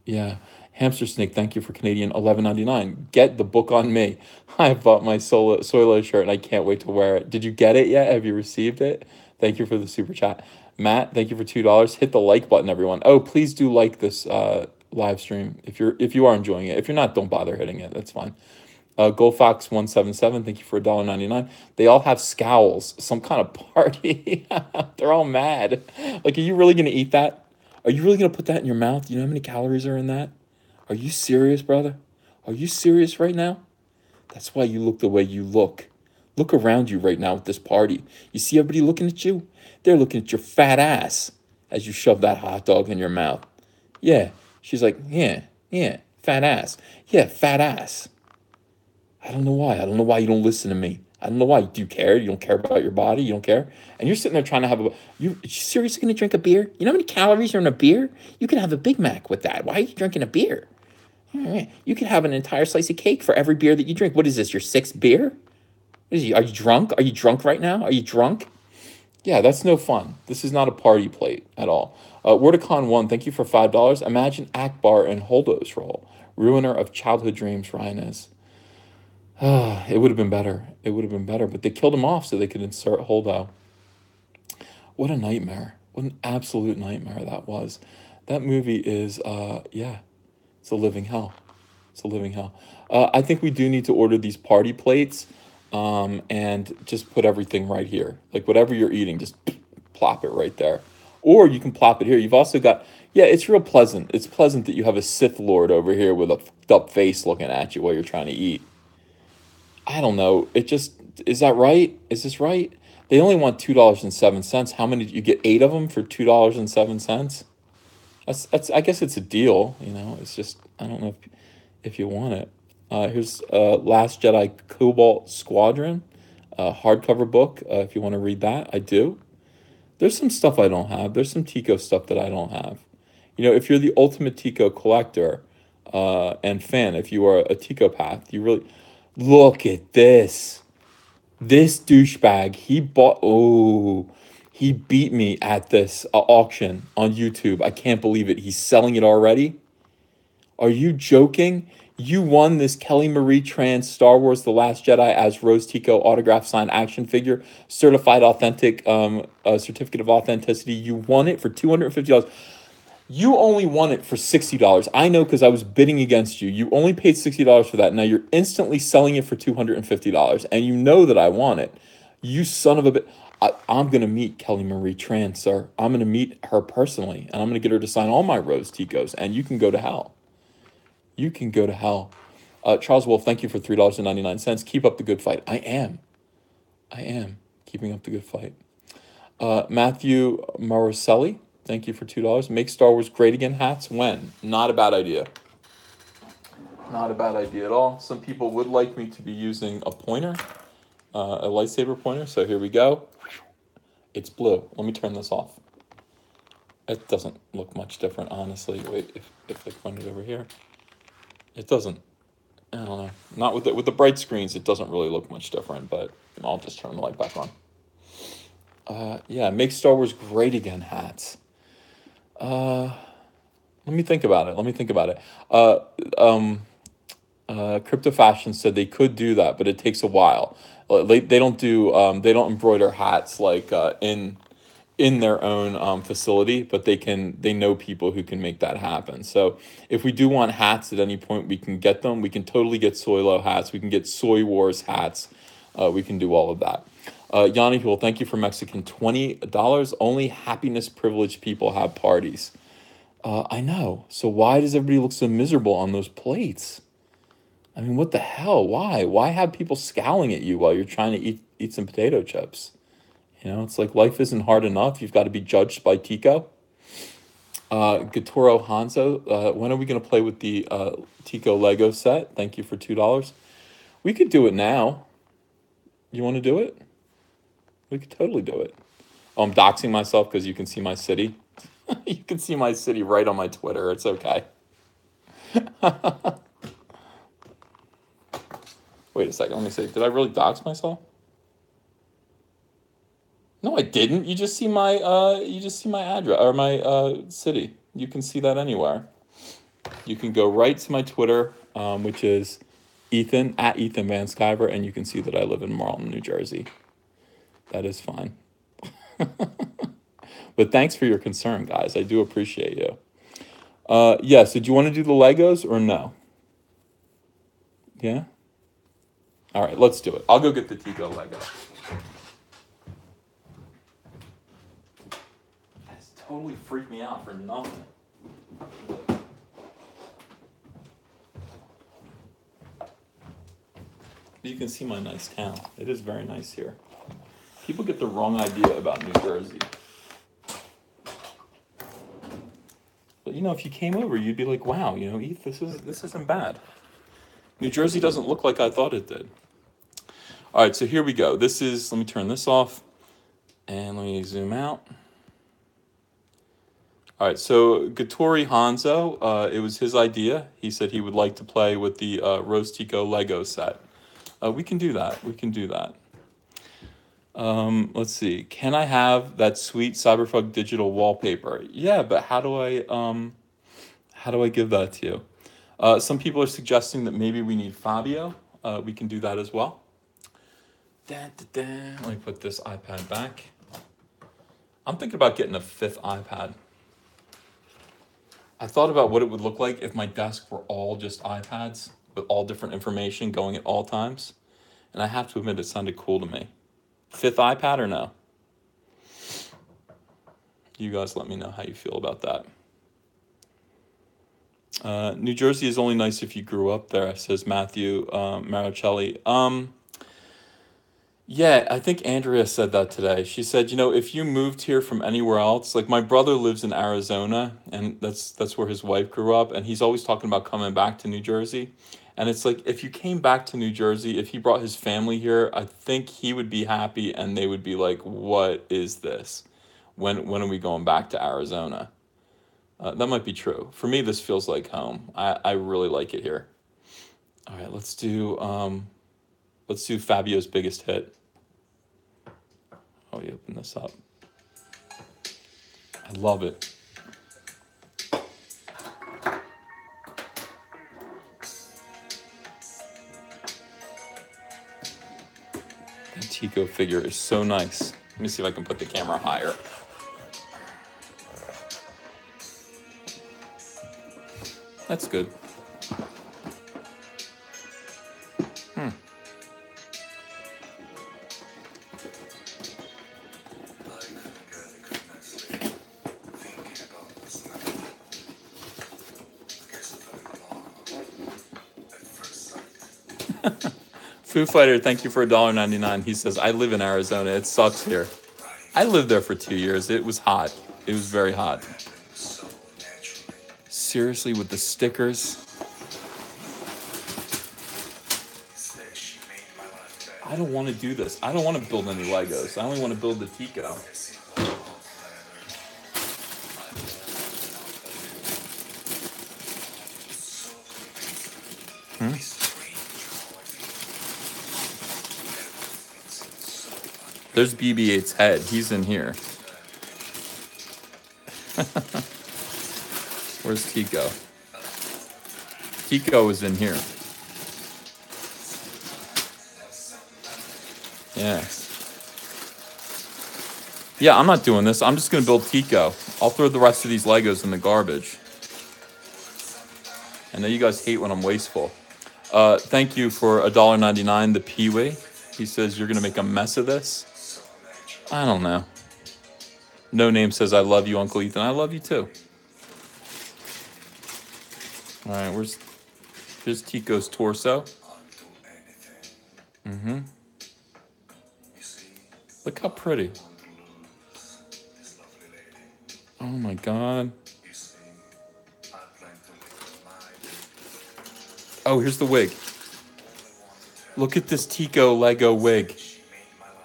Yeah. Hamster Snake, thank you for Canadian $11.99. Get the book on me. I bought my Soilo shirt and I can't wait to wear it. Did you get it yet? Have you received it? Thank you for the super chat. Matt, thank you for $2. Hit the like button, everyone. Oh, please do like this live stream if you are enjoying it. If you're not, don't bother hitting it. That's fine. GoFox177, thank you for $1.99. They all have scowls, some kind of party. They're all mad. Like, are you really gonna eat that? Are you really gonna put that in your mouth? Do you know how many calories are in that? Are you serious, brother? Are you serious right now? That's why you look the way you look. Look around you right now at this party. You see everybody looking at you? They're looking at your fat ass as you shove that hot dog in your mouth. Yeah. She's like, yeah, fat ass. Yeah, fat ass. I don't know why. I don't know why you don't listen to me. I don't know why. Do you care? You don't care about your body? You don't care? And you're sitting there trying to have you seriously going to drink a beer? You know how many calories are in a beer? You can have a Big Mac with that. Why are you drinking a beer? You can have an entire slice of cake for every beer that you drink. What is this, your sixth beer? What is you, are you drunk? Are you drunk right now? Are you drunk? Yeah, that's no fun. This is not a party plate at all. Wordicon1, thank you for $5. Imagine Akbar in Holdo's role. Ruiner of childhood dreams, Ryan is. It would have been better. It would have been better, but they killed him off so they could insert Holdo. What a nightmare. What an absolute nightmare that was. That movie is, yeah, it's a living hell. It's a living hell. I think we do need to order these party plates and just put everything right here. Like whatever you're eating, just plop it right there. Or you can plop it here. You've also got, yeah, it's real pleasant. It's pleasant that you have a Sith Lord over here with a fucked up face looking at you while you're trying to eat. I don't know. It just, is that right? Is this right? They only want $2.07. How many? You get 8 of them for $2.07? That's. I guess it's a deal. You know, it's just, I don't know if you want it. Here's Last Jedi Cobalt Squadron, hardcover book. If you want to read that, I do. There's some stuff I don't have. There's some Tico stuff that I don't have. You know, if you're the ultimate Tico collector and fan, if you are a Ticopath, you really look at this. This douchebag, he beat me at this auction on YouTube. I can't believe it. He's selling it already. Are you joking? You won this Kelly Marie Tran Star Wars The Last Jedi as Rose Tico autograph signed action figure, certified authentic, certificate of authenticity. You won it for $250. You only won it for $60. I know because I was bidding against you. You only paid $60 for that. Now you're instantly selling it for $250. And you know that I want it. You son of a bitch. I'm going to meet Kelly Marie Tran, sir. I'm going to meet her personally. And I'm going to get her to sign all my Rose Ticos. And you can go to hell. You can go to hell. Charles Wolf, thank you for $3.99. Keep up the good fight. I am keeping up the good fight. Matthew Maroselli, thank you for $2. Make Star Wars great again hats. When? Not a bad idea. Not a bad idea at all. Some people would like me to be using a pointer, a lightsaber pointer. So here we go. It's blue. Let me turn this off. It doesn't look much different, honestly. Wait, if I point it over here. It doesn't, I don't know. Not with the bright screens, it doesn't really look much different, but I'll just turn the light back on. Yeah, make Star Wars great again hats. Let me think about it. Crypto Fashion said they could do that, but it takes a while. They don't do they don't embroider hats like in their own facility, but they know people who can make that happen. So if we do want hats at any point, we can get them. We can totally get Soylo hats. We can get Soy Wars hats. We can do all of that. Yanni Huel, thank you for Mexican $20. Only happiness privileged people have parties. I know. So why does everybody look so miserable on those plates? I mean, what the hell? Why? Why have people scowling at you while you're trying to eat some potato chips? You know, it's like life isn't hard enough. You've got to be judged by Tico. Gatoro Hanzo, when are we going to play with the Tico Lego set? Thank you for $2. We could do it now. You want to do it? We could totally do it. Oh, I'm doxing myself because you can see my city. You can see my city right on my Twitter. It's okay. Wait a second. Let me see. Did I really dox myself? No, I didn't. You just see my address or my city. You can see that anywhere. You can go right to my Twitter, which is Ethan at Ethan Van Sciver, and you can see that I live in Marlton, New Jersey. That is fine. But thanks for your concern, guys. I do appreciate you. Yeah, so do you want to do the Legos or no? Yeah? All right, let's do it. I'll go get the Tico Lego. That's totally freaked me out for nothing. You can see my nice town. It is very nice here. People get the wrong idea about New Jersey. But if you came over, you'd be like, wow, Eth, this isn't bad. New Jersey doesn't look like I thought it did. All right, so here we go. Let me turn this off and let me zoom out. All right, so Gattori Hanzo, it was his idea. He said he would like to play with the Rose Tico Lego set. We can do that. Let's see. Can I have that sweet Cyberpunk digital wallpaper? Yeah, but how do I give that to you? Some people are suggesting that maybe we need Fabio. We can do that as well. Let me put this iPad back. I'm thinking about getting a 5th iPad. I thought about what it would look like if my desk were all just iPads with all different information going at all times. And I have to admit, it sounded cool to me. 5th iPad or no? You guys let me know how you feel about that. New Jersey is only nice if you grew up there, says Matthew Maricelli. Yeah, I think Andrea said that today. She said, if you moved here from anywhere else, like my brother lives in Arizona, and that's where his wife grew up, and he's always talking about coming back to New Jersey. And it's like, if you came back to New Jersey, if he brought his family here, I think he would be happy, and they would be like, what is this? When are we going back to Arizona? That might be true. For me, this feels like home. I really like it here. All right, let's do Fabio's biggest hit. Oh, you open this up. I love it. The Tico figure is so nice. Let me see if I can put the camera higher. That's good. Foo Fighter, thank you for $1.99. He says, I live in Arizona. It sucks here. I lived there for 2 years. It was hot. It was very hot. Seriously, with the stickers? I don't want to do this. I don't want to build any Legos. I only want to build the Tico. There's BB-8's head. He's in here. Where's Tico? Tico is in here. Yeah. Yeah, I'm not doing this. I'm just going to build Tico. I'll throw the rest of these Legos in the garbage. I know you guys hate when I'm wasteful. Thank you for $1.99, the Peewee. He says, you're going to make a mess of this? I don't know. No Name says, I love you, Uncle Ethan. I love you too. All right, here's Tico's torso. Look how pretty. Oh my God. Oh, here's the wig. Look at this Tico Lego wig.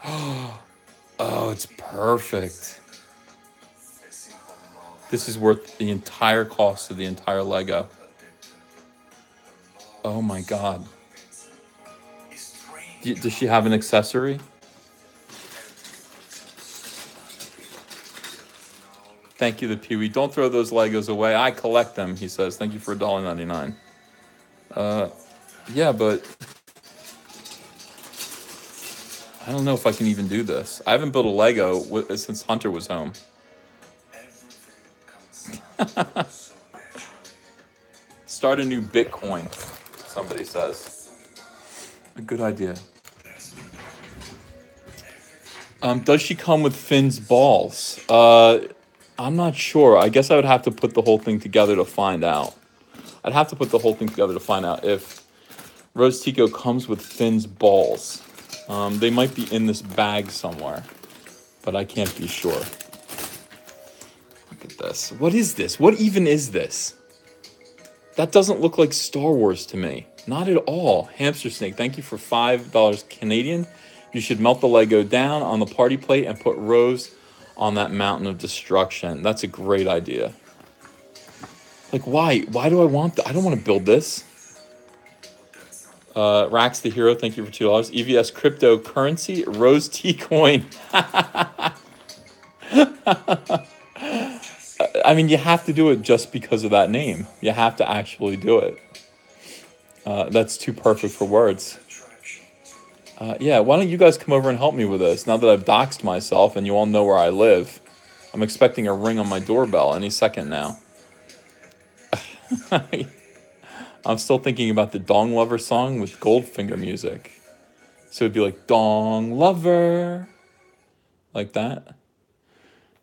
Oh, it's perfect. This is worth the entire cost of the entire Lego. Oh my God. Does she have an accessory? Thank you, the Peewee. Don't throw those Legos away. I collect them, he says. Thank you for $1.99. Yeah, but I don't know if I can even do this. I haven't built a Lego since Hunter was home. Start a new Bitcoin, somebody says. A good idea. Does she come with Finn's balls? I'm not sure. I guess I would have to put the whole thing together to find out. I'd have to put the whole thing together to find out if Rose Tico comes with Finn's balls. They might be in this bag somewhere, but I can't be sure. Look at this. What is this? What even is this? That doesn't look like Star Wars to me. Not at all. Hamster Snake, thank you for $5 Canadian. You should melt the Lego down on the party plate and put Rose on that mountain of destruction. That's a great idea. Like, why? Why do I want that? I don't want to build this. Rax the Hero, thank you for $2. EVS cryptocurrency, Rose T coin. I mean, you have to do it just because of that name. You have to actually do it. That's too perfect for words. Yeah, why don't you guys come over and help me with this? Now that I've doxed myself and you all know where I live. I'm expecting a ring on my doorbell any second now. I'm still thinking about the Dong Lover song with Goldfinger music. So it'd be like, Dong Lover. Like that.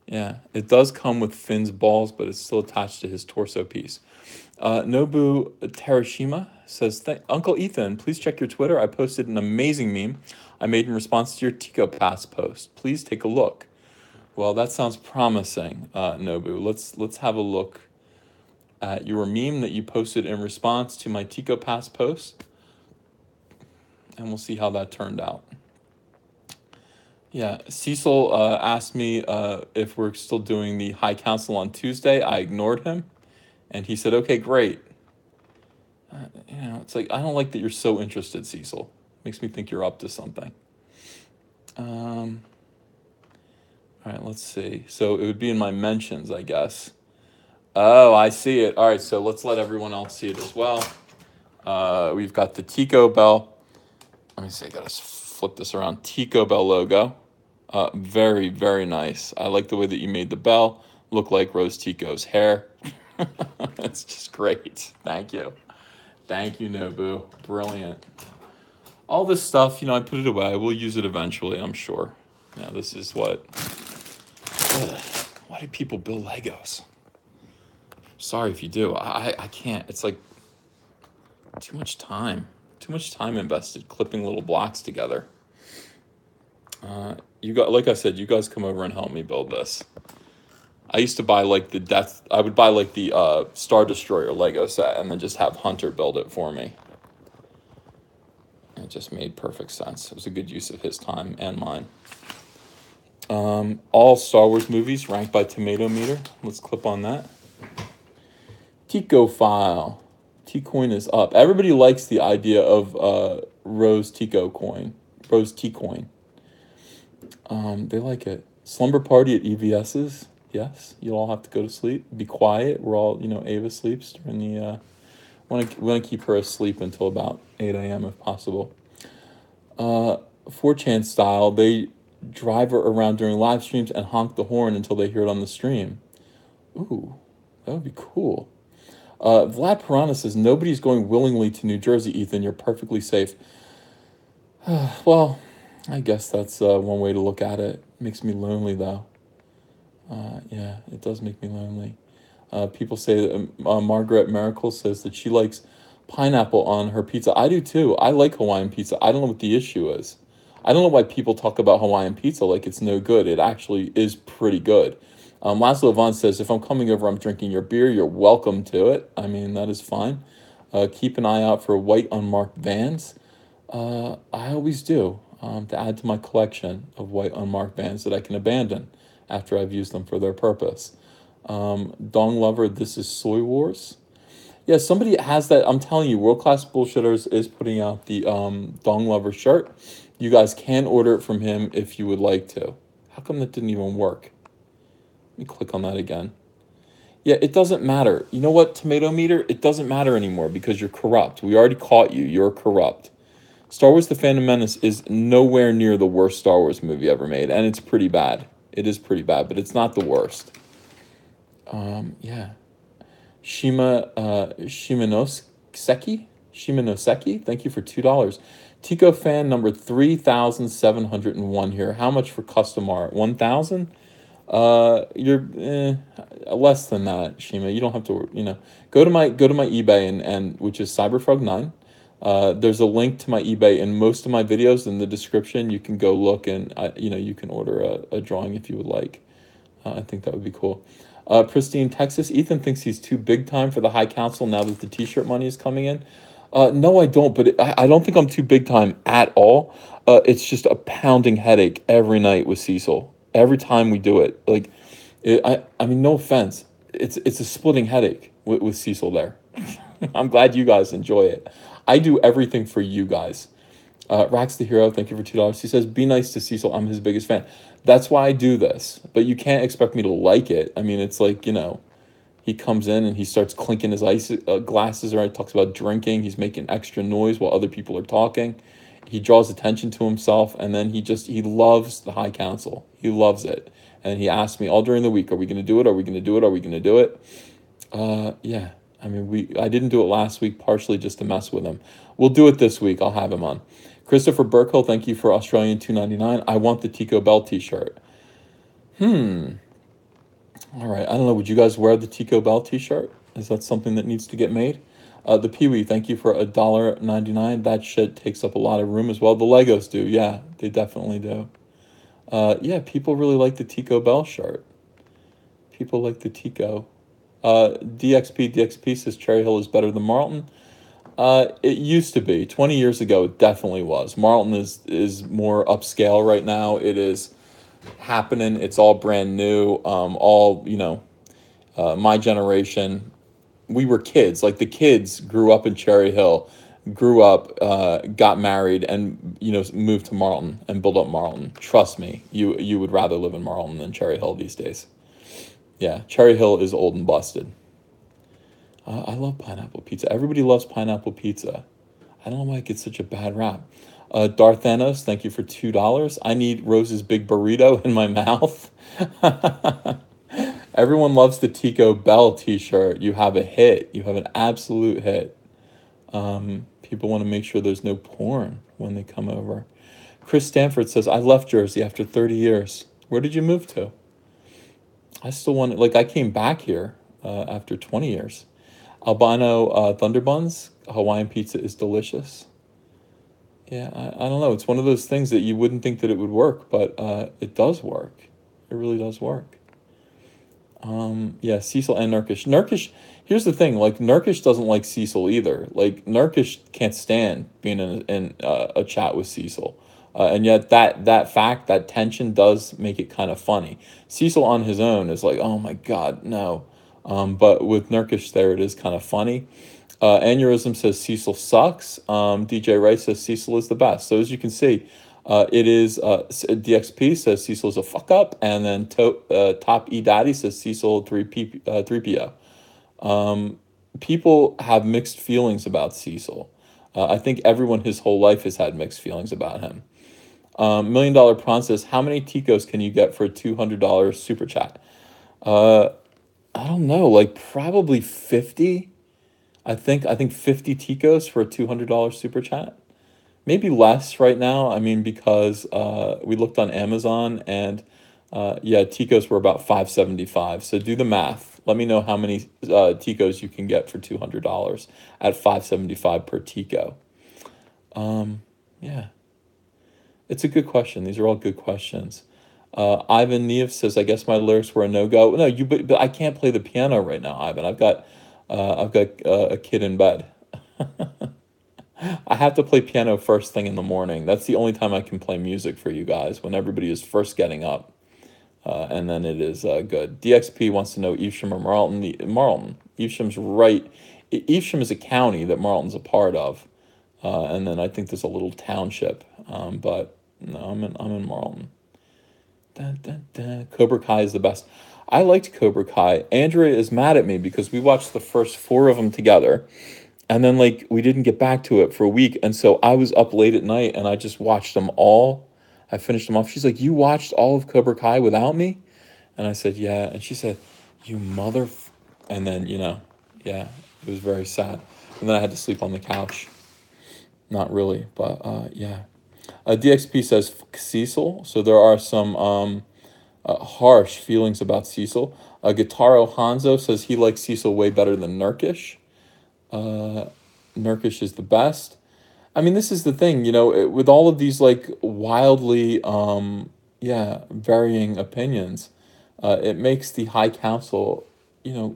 Yeah, it does come with Finn's balls, but it's still attached to his torso piece. Nobu Terashima says, Uncle Ethan, please check your Twitter. I posted an amazing meme I made in response to your Ticopaths post. Please take a look. Well, that sounds promising, Nobu. Let's have a look at your meme that you posted in response to my Ticopaths post, and we'll see how that turned out. Yeah, Cecil asked me if we're still doing the High Council on Tuesday. I ignored him, and he said, okay, great. It's like, I don't like that you're so interested, Cecil. Makes me think you're up to something. All right, let's see. So it would be in my mentions, I guess. Oh, I see it. All right, so let's let everyone else see it as well. We've got the Tico Bell. Let me see, I gotta flip this around. Tico Bell logo. Very, very nice. I like the way that you made the bell look like Rose Tico's hair. It's just great. Thank you. Thank you, Nobu. Brilliant. All this stuff, I put it away. We'll use it eventually, I'm sure. Yeah, this is what... Ugh, why do people build Legos? Sorry if you do. I can't. It's like too much time. Too much time invested clipping little blocks together. Like I said, you guys come over and help me build this. I used to buy I would buy the Star Destroyer Lego set and then just have Hunter build it for me. It just made perfect sense. It was a good use of his time and mine. All Star Wars movies ranked by tomato meter. Let's clip on that. Tico file. T-coin is up. Everybody likes the idea of Rose Tico coin. Rose T-coin. They like it. Slumber party at EVS's. Yes, you'll all have to go to sleep. Be quiet. We're all, Ava sleeps during the... we want to keep her asleep until about 8 a.m. if possible. 4chan style, they drive her around during live streams and honk the horn until they hear it on the stream. Ooh, that would be cool. Vlad Piranha says, nobody's going willingly to New Jersey, Ethan. You're perfectly safe. Well, I guess that's one way to look at it. Makes me lonely, though. Yeah, it does make me lonely. People say that Margaret Miracle says that she likes pineapple on her pizza. I do, too. I like Hawaiian pizza. I don't know what the issue is. I don't know why people talk about Hawaiian pizza like it's no good. It actually is pretty good. Laszlo Vaughn says, if I'm coming over, I'm drinking your beer. You're welcome to it. I mean, that is fine. Keep an eye out for white unmarked vans. I always do, to add to my collection of white unmarked vans that I can abandon after I've used them for their purpose. Dong Lover, this is Soy Wars. Yeah, somebody has that. I'm telling you, World Class Bullshitters is putting out the Dong Lover shirt. You guys can order it from him if you would like to. How come that didn't even work? Let me click on that again. Yeah, it doesn't matter. You know what, tomato meter? It doesn't matter anymore because you're corrupt. We already caught you. You're corrupt. Star Wars The Phantom Menace is nowhere near the worst Star Wars movie ever made, and it's pretty bad. It is pretty bad, but it's not the worst. Yeah. Shimanoseki, thank you for $2. Tico fan number 3,701 here. How much for custom art? 1,000? You're less than that, Shima. You don't have to, go to my eBay and which is Cyberfrog9. There's a link to my eBay in most of my videos in the description. You can go look and you can order a drawing if you would like. I think that would be cool. Pristine, Texas. Ethan thinks he's too big time for the High Council now that the T-shirt money is coming in. No, I don't. But I don't think I'm too big time at all. It's just a pounding headache every night with Cecil. Every time we do it, like, I mean, no offense. It's a splitting headache with Cecil there. I'm glad you guys enjoy it. I do everything for you guys. Rax the Hero, thank you for $2. He says, be nice to Cecil. I'm his biggest fan. That's why I do this. But you can't expect me to like it. I mean, it's like, he comes in and he starts clinking his ice glasses around. Talks about drinking. He's making extra noise while other people are talking. He draws attention to himself. And then he loves the High Council. He loves it. And he asks me all during the week, are we going to do it? Are we going to do it? Are we going to do it? Yeah. I mean, I didn't do it last week, partially just to mess with him. We'll do it this week. I'll have him on. Christopher Burkhill, thank you for Australian $2.99. I want the Tico Bell t-shirt. All right. I don't know. Would you guys wear the Tico Bell t-shirt? Is that something that needs to get made? The Pee-wee, thank you for $1.99. That shit takes up a lot of room as well. The Legos do. Yeah, they definitely do. Yeah, people really like the Tico Bell shirt. People like the Tico. DXP says Cherry Hill is better than Marlton. It used to be. 20 years ago, it definitely was. Marlton is more upscale right now. It is happening. It's all brand new. My generation, we were kids. Like, the kids grew up in Cherry Hill, grew up, got married, and, moved to Marlton and built up Marlton. Trust me, you would rather live in Marlton than Cherry Hill these days. Yeah, Cherry Hill is old and busted. I love pineapple pizza. Everybody loves pineapple pizza. I don't know why it gets such a bad rap. Darth Thanos, thank you for $2. I need Rose's big burrito in my mouth. Everyone loves the Tico Bell t-shirt. You have a hit. You have an absolute hit. People want to make sure there's no porn when they come over. Chris Stanford says, I left Jersey after 30 years. Where did you move to? I still want it. I came back here after 20 years. Albino Thunder Buns, Hawaiian pizza is delicious. Yeah, I don't know. It's one of those things that you wouldn't think that it would work, but it does work. It really does work. Yeah, Cecil and Nurkish. Nurkish, here's the thing. Nurkish doesn't like Cecil either. Nurkish can't stand being in a chat with Cecil. And yet that tension does make it kind of funny. Cecil on his own is like, oh my God, no. But with Nurkish there, it is kind of funny. Aneurysm says Cecil sucks. DJ Rice says Cecil is the best. So as you can see, it is DXP says Cecil is a fuck up, and then Top E Daddy says Cecil 3PO. People have mixed feelings about Cecil. I think everyone his whole life has had mixed feelings about him. $1 Million Prawn says, how many Ticos can you get for a $200 super chat? I don't know, probably 50. I think 50 Ticos for a $200 super chat. Maybe less right now. I mean, because we looked on Amazon and Ticos were about $5.75. So do the math. Let me know how many Ticos you can get for $200 at $5.75 per Tico. Yeah. It's a good question. These are all good questions. Ivan Neev says, I guess my lyrics were a no-go. No, but I can't play the piano right now, Ivan. I've got a kid in bed. I have to play piano first thing in the morning. That's the only time I can play music for you guys, when everybody is first getting up. And then it is good. DXP wants to know Evesham or Marlton. Marlton. Evesham's right. Evesham is a county that Marlton's a part of. And then I think there's a little township. But no, I'm in Marlton. Dun, dun, dun. Cobra Kai is the best. I liked Cobra Kai. Andrea is mad at me because we watched the first 4 of them together. And then, we didn't get back to it for a week. And so I was up late at night and I just watched them all. I finished them off. She's like, you watched all of Cobra Kai without me? And I said, yeah. And she said, you mother... And then, yeah, it was very sad. And then I had to sleep on the couch. Not really, but yeah. DXP says Cecil. So there are some harsh feelings about Cecil. Guitaro Hanzo says he likes Cecil way better than Nurkish. Nurkish is the best. I mean, this is the thing, with all of these like wildly, yeah, varying opinions, it makes the High Council,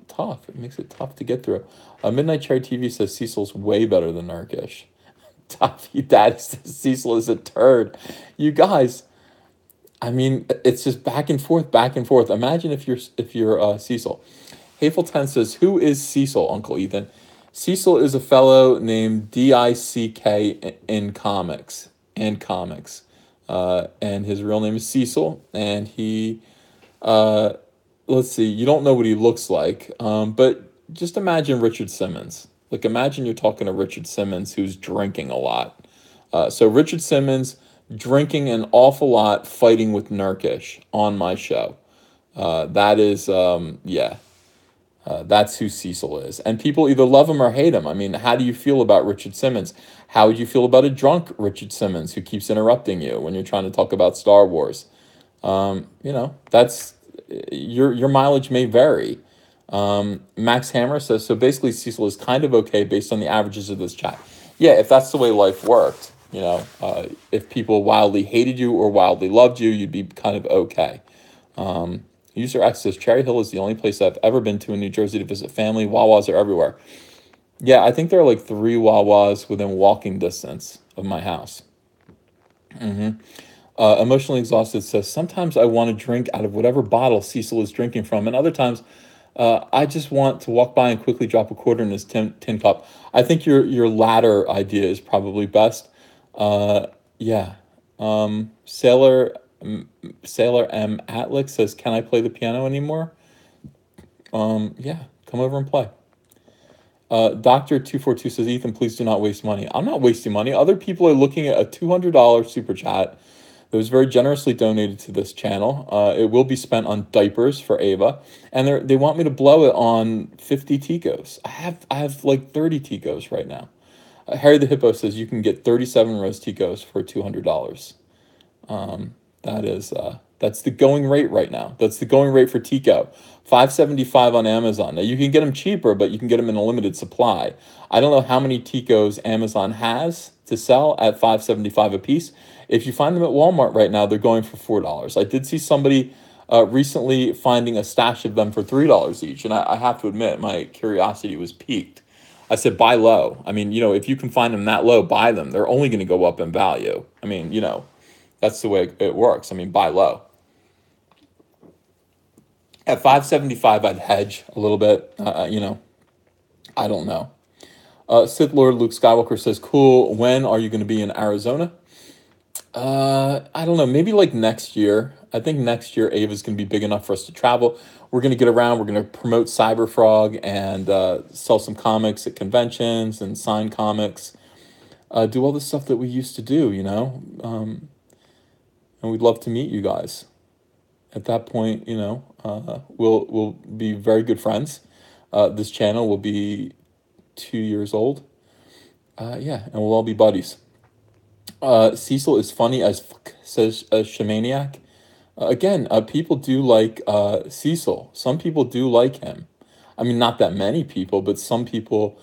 tough. It makes it tough to get through. Midnight Cherry TV says Cecil's way better than Nurkish. Toffee Daddy says Cecil is a turd. You guys, I mean, it's just back and forth, back and forth. Imagine if you're Cecil. Hateful 10 says, "Who is Cecil, Uncle Ethan?" Cecil is a fellow named Dick in comics and comics, and his real name is Cecil. And he, uh, let's see, you don't know what he looks like, but just imagine Richard Simmons. Like, imagine you're talking to Richard Simmons, who's drinking a lot. So Richard Simmons drinking an awful lot, fighting with Nurkish on my show. That is, yeah. That's who Cecil is. And people either love him or hate him. I mean, how do you feel about Richard Simmons? How would you feel about a drunk Richard Simmons who keeps interrupting you when you're trying to talk about Star Wars? That's your mileage may vary. Max Hammer says, so basically Cecil is kind of okay based on the averages of this chat. Yeah, if that's the way life worked, if people wildly hated you or wildly loved you, you'd be kind of okay. User X says, Cherry Hill is the only place I've ever been to in New Jersey to visit family. Wawas are everywhere. Yeah, I think there are like 3 Wawas within walking distance of my house. Emotionally Exhausted says, sometimes I want to drink out of whatever bottle Cecil is drinking from, and other times I just want to walk by and quickly drop a quarter in his tin cup. I think your latter idea is probably best. Yeah. Sailor M. Atlick says, can I play the piano anymore? Yeah, come over and play. Doctor 242 says, Ethan, please do not waste money. I'm not wasting money. Other people are looking at a $200 super chat that was very generously donated to this channel. It will be spent on diapers for Ava, and they want me to blow it on 50 Ticos. I have like 30 Ticos right now. Harry the Hippo says you can get 37 Rose Ticos for $200. That's the going rate right now. That's the going rate for Tico. $5.75 on Amazon. Now you can get them cheaper, but you can get them in a limited supply. I don't know how many Ticos Amazon has to sell at $5.75 a piece. If you find them at Walmart right now, they're going for $4. I did see somebody recently finding a stash of them for $3 each, and I have to admit my curiosity was piqued. I said, buy low. I mean, if you can find them that low, buy them. They're only going to go up in value. I mean, that's the way it works. I mean, buy low. At $5.75, I'd hedge a little bit. I don't know. Sith Lord Luke Skywalker says, cool. When are you going to be in Arizona? I don't know. Maybe like next year. I think next year Ava's going to be big enough for us to travel. We're going to get around. We're going to promote Cyberfrog and sell some comics at conventions and sign comics. Do all the stuff that we used to do, and we'd love to meet you guys. At that point, we'll be very good friends. This channel will be 2 years old. Yeah, and we'll all be buddies. Cecil is funny as fuck, says Shamaniac. Again, people do like Cecil. Some people do like him. I mean, not that many people, but some people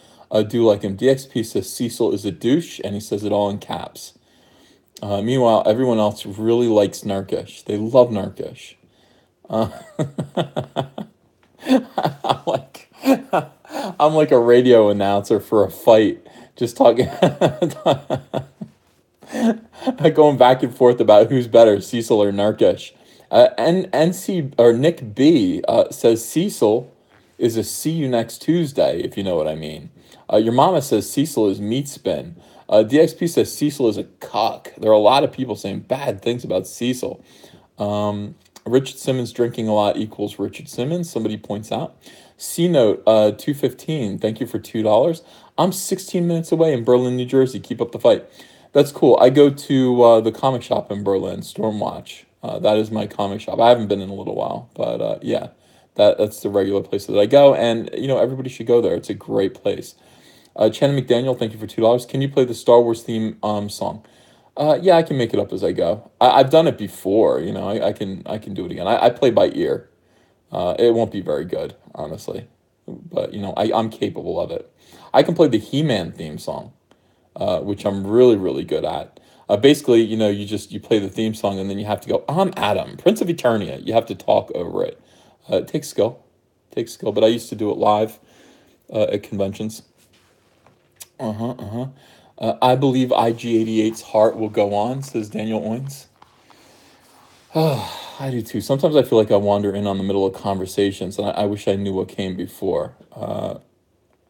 do like him. DXP says Cecil is a douche, and he says it all in caps. Meanwhile, everyone else really likes Nurkish. They love Nurkish. I'm like a radio announcer for a fight, just talking, going back and forth about who's better, Cecil or Nurkish. NC or Nick B says Cecil is a see you next Tuesday, if you know what I mean. Your mama says Cecil is meat spin. DXP says Cecil is a cock. There are a lot of people saying bad things about Cecil. Richard Simmons drinking a lot equals Richard Simmons, somebody points out. C-Note 215, thank you for $2. I'm 16 minutes away in Berlin, New Jersey. Keep up the fight. That's cool. I go to the comic shop in Berlin, Stormwatch. That is my comic shop. I haven't been in a little while, but yeah, that's the regular place that I go. And, everybody should go there. It's a great place. Shannon McDaniel, thank you for $2. Can you play the Star Wars theme song? Yeah, I can make it up as I go. I've done it before, I can do it again. I play by ear. It won't be very good, honestly. But, I'm capable of it. I can play the He-Man theme song. which I'm really, really good at. Basically, you play the theme song and then you have to go, I'm Adam, Prince of Eternia. You have to talk over it. It takes skill. It takes skill, but I used to do it live at conventions. I believe IG88's heart will go on, says Daniel Owens. I do too. Sometimes I feel like I wander in on the middle of conversations, and I wish I knew what came before.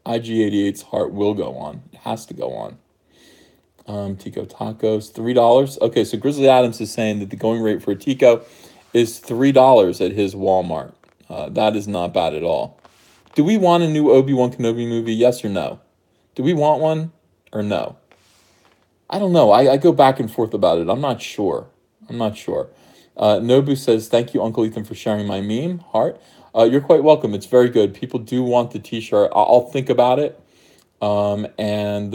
IG88's heart will go on. It has to go on. Tico tacos, $3. Okay, so Grizzly Adams is saying that the going rate for a Tico is $3 at his Walmart. That is not bad at all. Do we want a new Obi-Wan Kenobi movie? Yes or no? Do we want one or no? I don't know. I go back and forth about it. I'm not sure. Nobu says, thank you, Uncle Ethan, for sharing my meme. Heart. You're quite welcome. It's very good. People do want the t-shirt. I'll think about it. And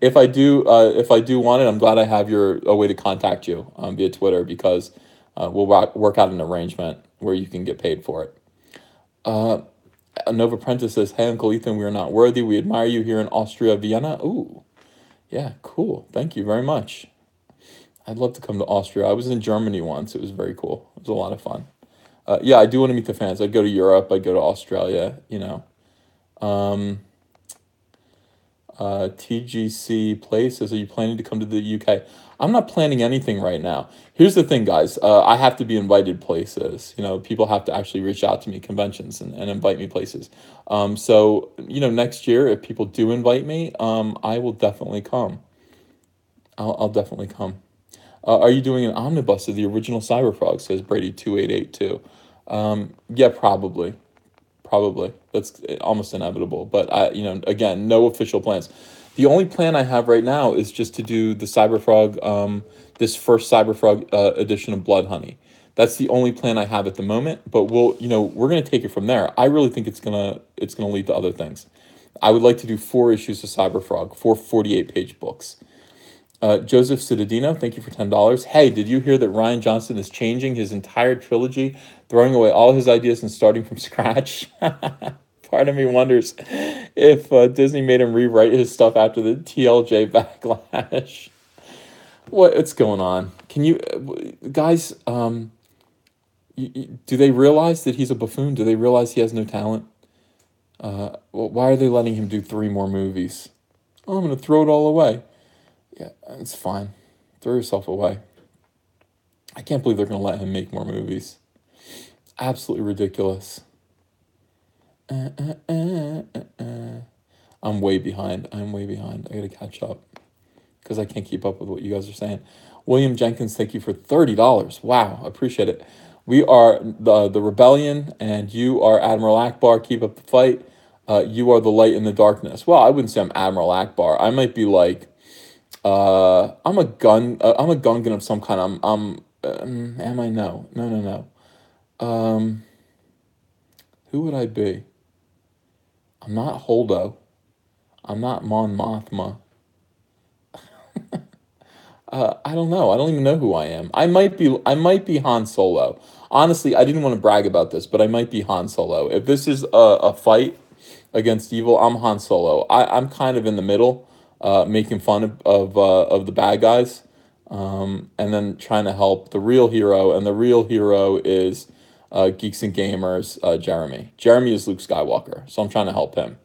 if I do want it, I'm glad I have a way to contact you via Twitter, because we'll work out an arrangement where you can get paid for it. Nova Prentice says, hey, Uncle Ethan, we are not worthy. We admire you here in Austria, Vienna. Ooh, yeah, cool. Thank you very much. I'd love to come to Austria. I was in Germany once. It was very cool. It was a lot of fun. Yeah, I do want to meet the fans. I'd go to Europe. I'd go to Australia, TGC Play says, are you planning to come to the UK? I'm not planning anything right now. Here's the thing, guys. I have to be invited places. People have to actually reach out to me, conventions, and invite me places. So, next year, if people do invite me, I will definitely come. I'll definitely come. Are you doing an omnibus of the original Cyberfrog, says Brady2882. Yeah, probably. That's almost inevitable. But again, no official plans. The only plan I have right now is just to do the Cyberfrog, this first Cyberfrog edition of Blood Honey. That's the only plan I have at the moment. But we're gonna take it from there. I really think it's gonna lead to other things. I would like to do 4 issues of Cyberfrog, 4 48-page books. Joseph Citadino, thank you for $10. Hey, did you hear that Rian Johnson is changing his entire trilogy, throwing away all his ideas and starting from scratch? Part of me wonders if Disney made him rewrite his stuff after the TLJ backlash. What's going on? Can you guys? Do they realize that he's a buffoon? Do they realize he has no talent? Why are they letting him do 3 more movies? Oh, I'm gonna throw it all away. Yeah, it's fine. Throw yourself away. I can't believe they're going to let him make more movies. Absolutely ridiculous. I'm way behind. I got to catch up because I can't keep up with what you guys are saying. William Jenkins, thank you for $30. Wow, appreciate it. We are the Rebellion, and you are Admiral Akbar. Keep up the fight. You are the light in the darkness. Well, I wouldn't say I'm Admiral Akbar. I might be like... I'm a Gungan of some kind. Am I? No. Who would I be? I'm not Holdo. I'm not Mon Mothma. I don't know. I don't even know who I am. I might be Han Solo. Honestly, I didn't want to brag about this, but I might be Han Solo. If this is a fight against evil, I'm Han Solo. I'm kind of in the middle. Making fun of the bad guys, and then trying to help the real hero, and the real hero is Geeks and Gamers, Jeremy. Jeremy is Luke Skywalker, so I'm trying to help him.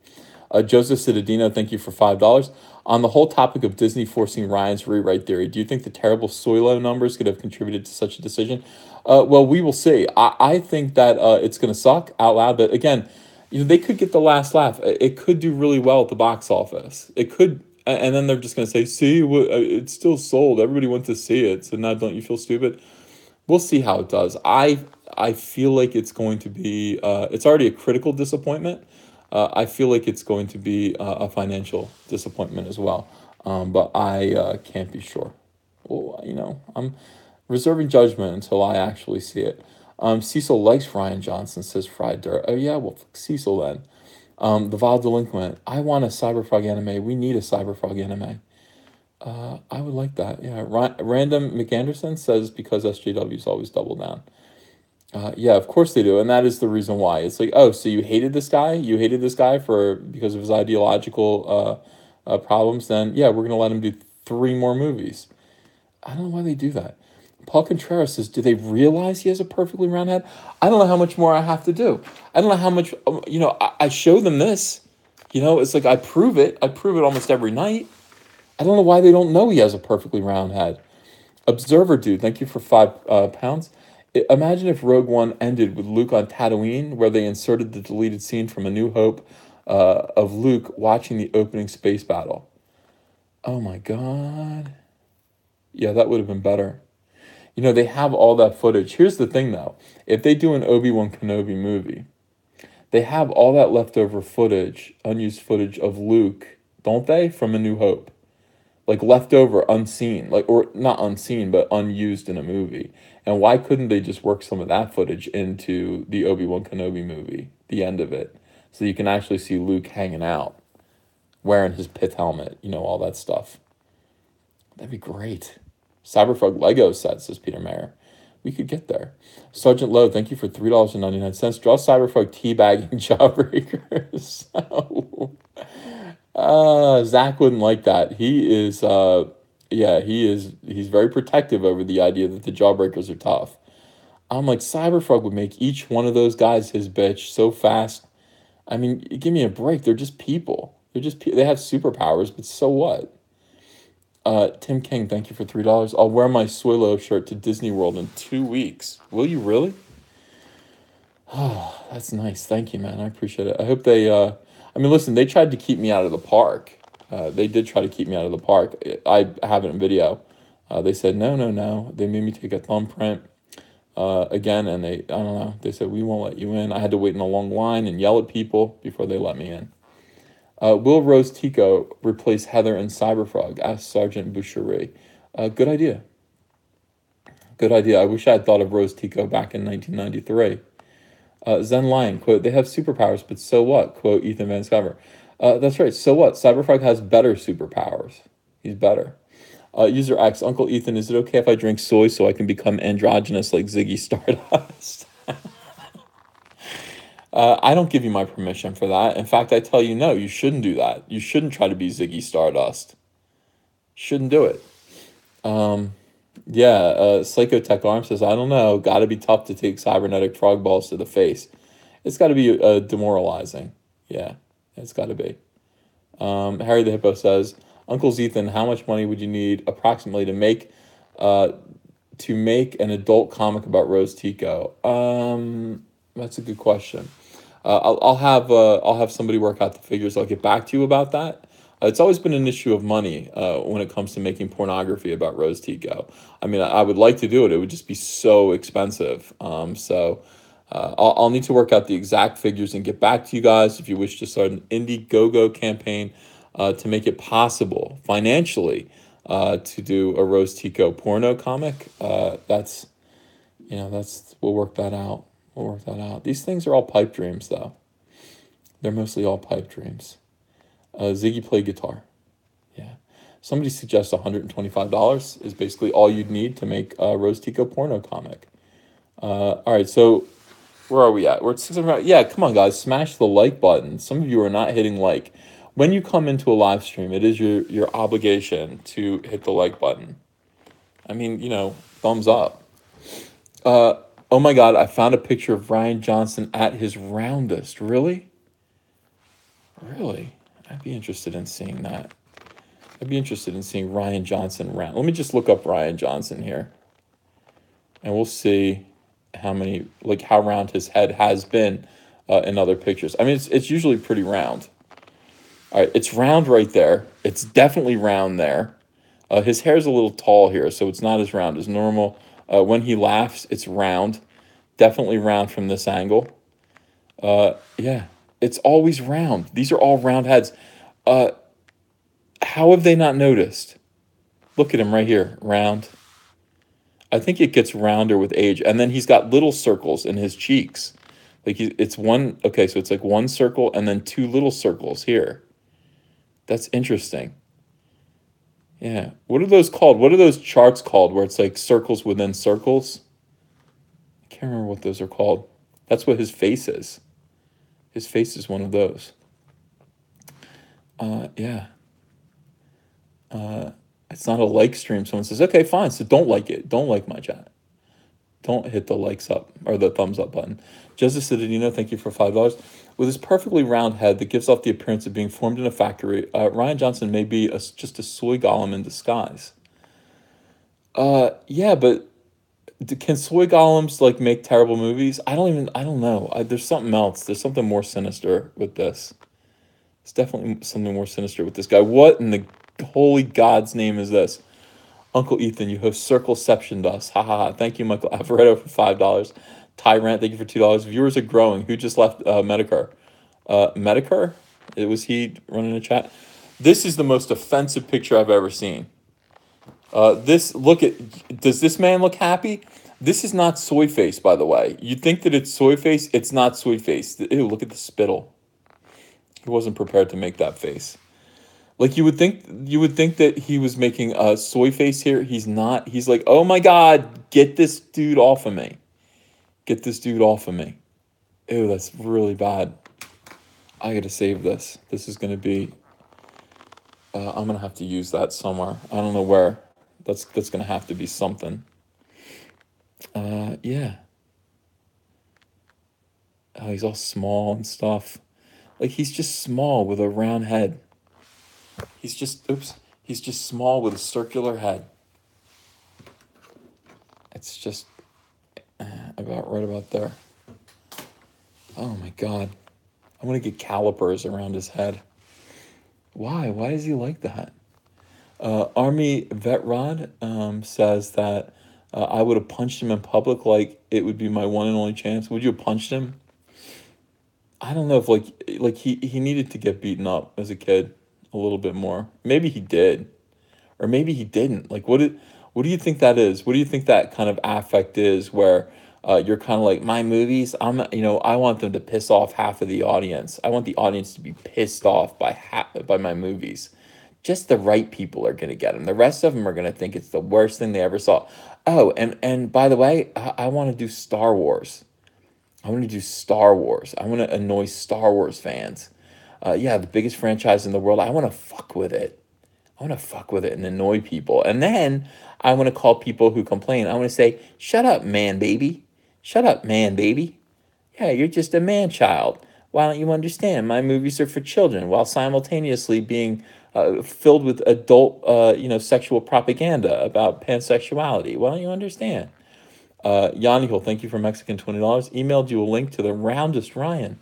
Joseph Citadino, thank you for $5. On the whole topic of Disney forcing Ryan's rewrite theory, do you think the terrible Soilo numbers could have contributed to such a decision? Well, we will see. I think that it's going to suck out loud, but again, they could get the last laugh. It could do really well at the box office. It could. And then they're just going to say, see, it's still sold. Everybody wants to see it. So now don't you feel stupid? We'll see how it does. I feel like it's going to be, it's already a critical disappointment. I feel like it's going to be a financial disappointment as well. But I can't be sure. Well, I'm reserving judgment until I actually see it. Cecil likes Rian Johnson, says Fried Dirt. Oh, yeah, well, Cecil then. The Vile Delinquent. I want a Cyberfrog anime. We need a Cyberfrog anime. I would like that. Yeah. Random McAnderson says because SJWs always double down. Yeah, of course they do, and that is the reason why. It's like, oh, so you hated this guy? You hated this guy because of his ideological problems, then yeah, we're gonna let him do 3 more movies. I don't know why they do that. Paul Contreras says, do they realize he has a perfectly round head? I don't know how much more I have to do. I don't know how much, I show them this. It's like I prove it. I prove it almost every night. I don't know why they don't know he has a perfectly round head. Observer Dude, thank you for £5. Imagine if Rogue One ended with Luke on Tatooine, where they inserted the deleted scene from A New Hope of Luke watching the opening space battle. Oh my God. Yeah, that would have been better. They have all that footage. Here's the thing, though. If they do an Obi-Wan Kenobi movie, they have all that leftover footage, unused footage of Luke, don't they, from A New Hope? Like leftover, unseen, or not unseen, but unused in a movie. And why couldn't they just work some of that footage into the Obi-Wan Kenobi movie, the end of it, so you can actually see Luke hanging out, wearing his pith helmet, all that stuff. That'd be great. Cyberfrog Lego set, says Peter Mayer. We could get there. Sergeant Lowe, thank you for $3.99. Draw Cyberfrog teabagging jawbreakers. Zach wouldn't like that. He is, he's very protective over the idea that the jawbreakers are tough. I'm like, Cyberfrog would make each one of those guys his bitch so fast. I mean, give me a break. They're just people. They have superpowers, but so what? Tim King, thank you for $3. I'll wear my Swillo shirt to Disney World in 2 weeks. Will you really? Oh, that's nice. Thank you, man. I appreciate it. I hope they, listen, they tried to keep me out of the park. They did try to keep me out of the park. I have it in video. They said, no, no, no. They made me take a thumbprint again, and I don't know. They said, we won't let you in. I had to wait in a long line and yell at people before they let me in. Will Rose Tico replace Heather and Cyberfrog? Asked Sergeant Boucherie. Good idea. Good idea. I wish I had thought of Rose Tico back in 1993. Zen Lion, quote, they have superpowers, but so what? Quote, Ethan Van Sciver. That's right. So what? Cyberfrog has better superpowers. He's better. User X, Uncle Ethan, is it okay if I drink soy so I can become androgynous like Ziggy Stardust? I don't give you my permission for that. In fact, I tell you, no, you shouldn't do that. You shouldn't try to be Ziggy Stardust. Shouldn't do it. Psychotech Arm says, I don't know. Got to be tough to take cybernetic frog balls to the face. It's got to be demoralizing. Yeah, it's got to be. Harry the Hippo says, Uncle Ethan, how much money would you need approximately to make an adult comic about Rose Tico? That's a good question. I'll have somebody work out the figures. I'll get back to you about that. It's always been an issue of money when it comes to making pornography about Rose Tico. I mean, I would like to do it. It would just be so expensive. I'll need to work out the exact figures and get back to you guys. If you wish to start an Indiegogo campaign to make it possible financially to do a Rose Tico porno comic, we'll work that out. We'll work that out. These things are all pipe dreams, though. They're mostly all pipe dreams. Ziggy played guitar. Yeah. Somebody suggests $125 is basically all you'd need to make a Rose Tico porno comic. All right, so where are we at? We're at 600. Yeah, come on, guys. Smash the like button. Some of you are not hitting like. When you come into a live stream, it is your obligation to hit the like button. I mean, thumbs up. Oh my God, I found a picture of Ryan Johnson at his roundest. Really? Really? I'd be interested in seeing that. I'd be interested in seeing Ryan Johnson round. Let me just look up Ryan Johnson here. And we'll see how round his head has been in other pictures. I mean, it's usually pretty round. All right, it's round right there. It's definitely round there. His hair's a little tall here, so it's not as round as normal. When he laughs, it's round. Definitely round from this angle. Yeah, it's always round. These are all round heads. How have they not noticed? Look at him right here, round. I think it gets rounder with age. And then he's got little circles in his cheeks. It's one, okay, so it's like one circle and then 2 little circles here. That's interesting. Yeah. What are those called? What are those charts called where it's like circles within circles? I can't remember what those are called. That's what his face is. His face is one of those. Yeah. It's not a like stream. Someone says, okay, fine. So don't like it. Don't like my chat. Don't hit the likes up or the thumbs up button. Justice Citadino, thank you for $5. With his perfectly round head that gives off the appearance of being formed in a factory, Ryan Johnson may be just a soy golem in disguise. Yeah, but can soy golems like make terrible movies? I don't know. There's something else. There's something more sinister with this. It's definitely something more sinister with this guy. What in the holy God's name is this? Uncle Ethan, you have circleceptioned us. Ha ha ha. Thank you, Michael Alvaredo, for $5. Tyrant, thank you for $2. Viewers are growing. Who just left Medicare? Medicare? Was he running a chat? This is the most offensive picture I've ever seen. Does this man look happy? This is not soy face, by the way. You think that it's soy face? It's not soy face. Ew, look at the spittle. He wasn't prepared to make that face. Like you would think that he was making a soy face here. He's not. He's like, oh my God, get this dude off of me. Get this dude off of me. Ew, that's really bad. I gotta save this. This is gonna be. I'm gonna have to use that somewhere. I don't know where. That's gonna have to be something. Yeah. Oh, he's all small and stuff. Like he's just small with a round head. He's just small with a circular head. It's just right about there. Oh my God. I want to get calipers around his head. Why? Why is he like that? Army Vet Rod says that I would have punched him in public like it would be my one and only chance. Would you have punched him? I don't know if like he needed to get beaten up as a kid a little bit more. Maybe he did. Or maybe he didn't. Like what do you think that is? What do you think that kind of affect is where you're kind of like, my movies, I want them to piss off half of the audience. I want the audience to be pissed off by my movies. Just the right people are going to get them. The rest of them are going to think it's the worst thing they ever saw. Oh, and by the way, I want to do Star Wars. I want to do Star Wars. I want to annoy Star Wars fans. Yeah, the biggest franchise in the world. I want to fuck with it. I want to fuck with it and annoy people. And then I want to call people who complain. I want to say, shut up, man, baby. Shut up, man, baby. Yeah, you're just a man child. Why don't you understand? My movies are for children while simultaneously being filled with adult, sexual propaganda about pansexuality. Why don't you understand? Yanni Hill, thank you for Mexican $20. Emailed you a link to the roundest Ryan.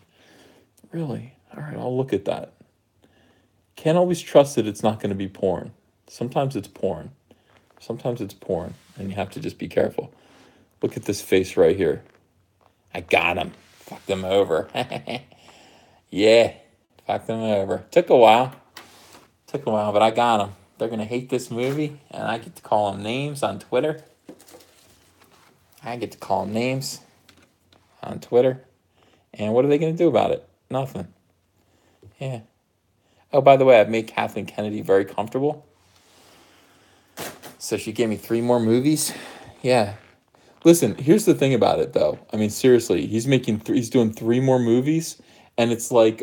Really? All right, I'll look at that. Can't always trust that it's not going to be porn. Sometimes it's porn. Sometimes it's porn, and you have to just be careful. Look at this face right here. I got him. Fucked him over. Yeah, fucked him over. Took a while, but I got him. They're going to hate this movie, and I get to call them names on Twitter. And what are they going to do about it? Nothing. Yeah. Oh, by the way, I've made Kathleen Kennedy very comfortable. So she gave me 3 more movies. Yeah. Listen, here's the thing about it, though. I mean, seriously, he's doing 3 more movies, and it's like,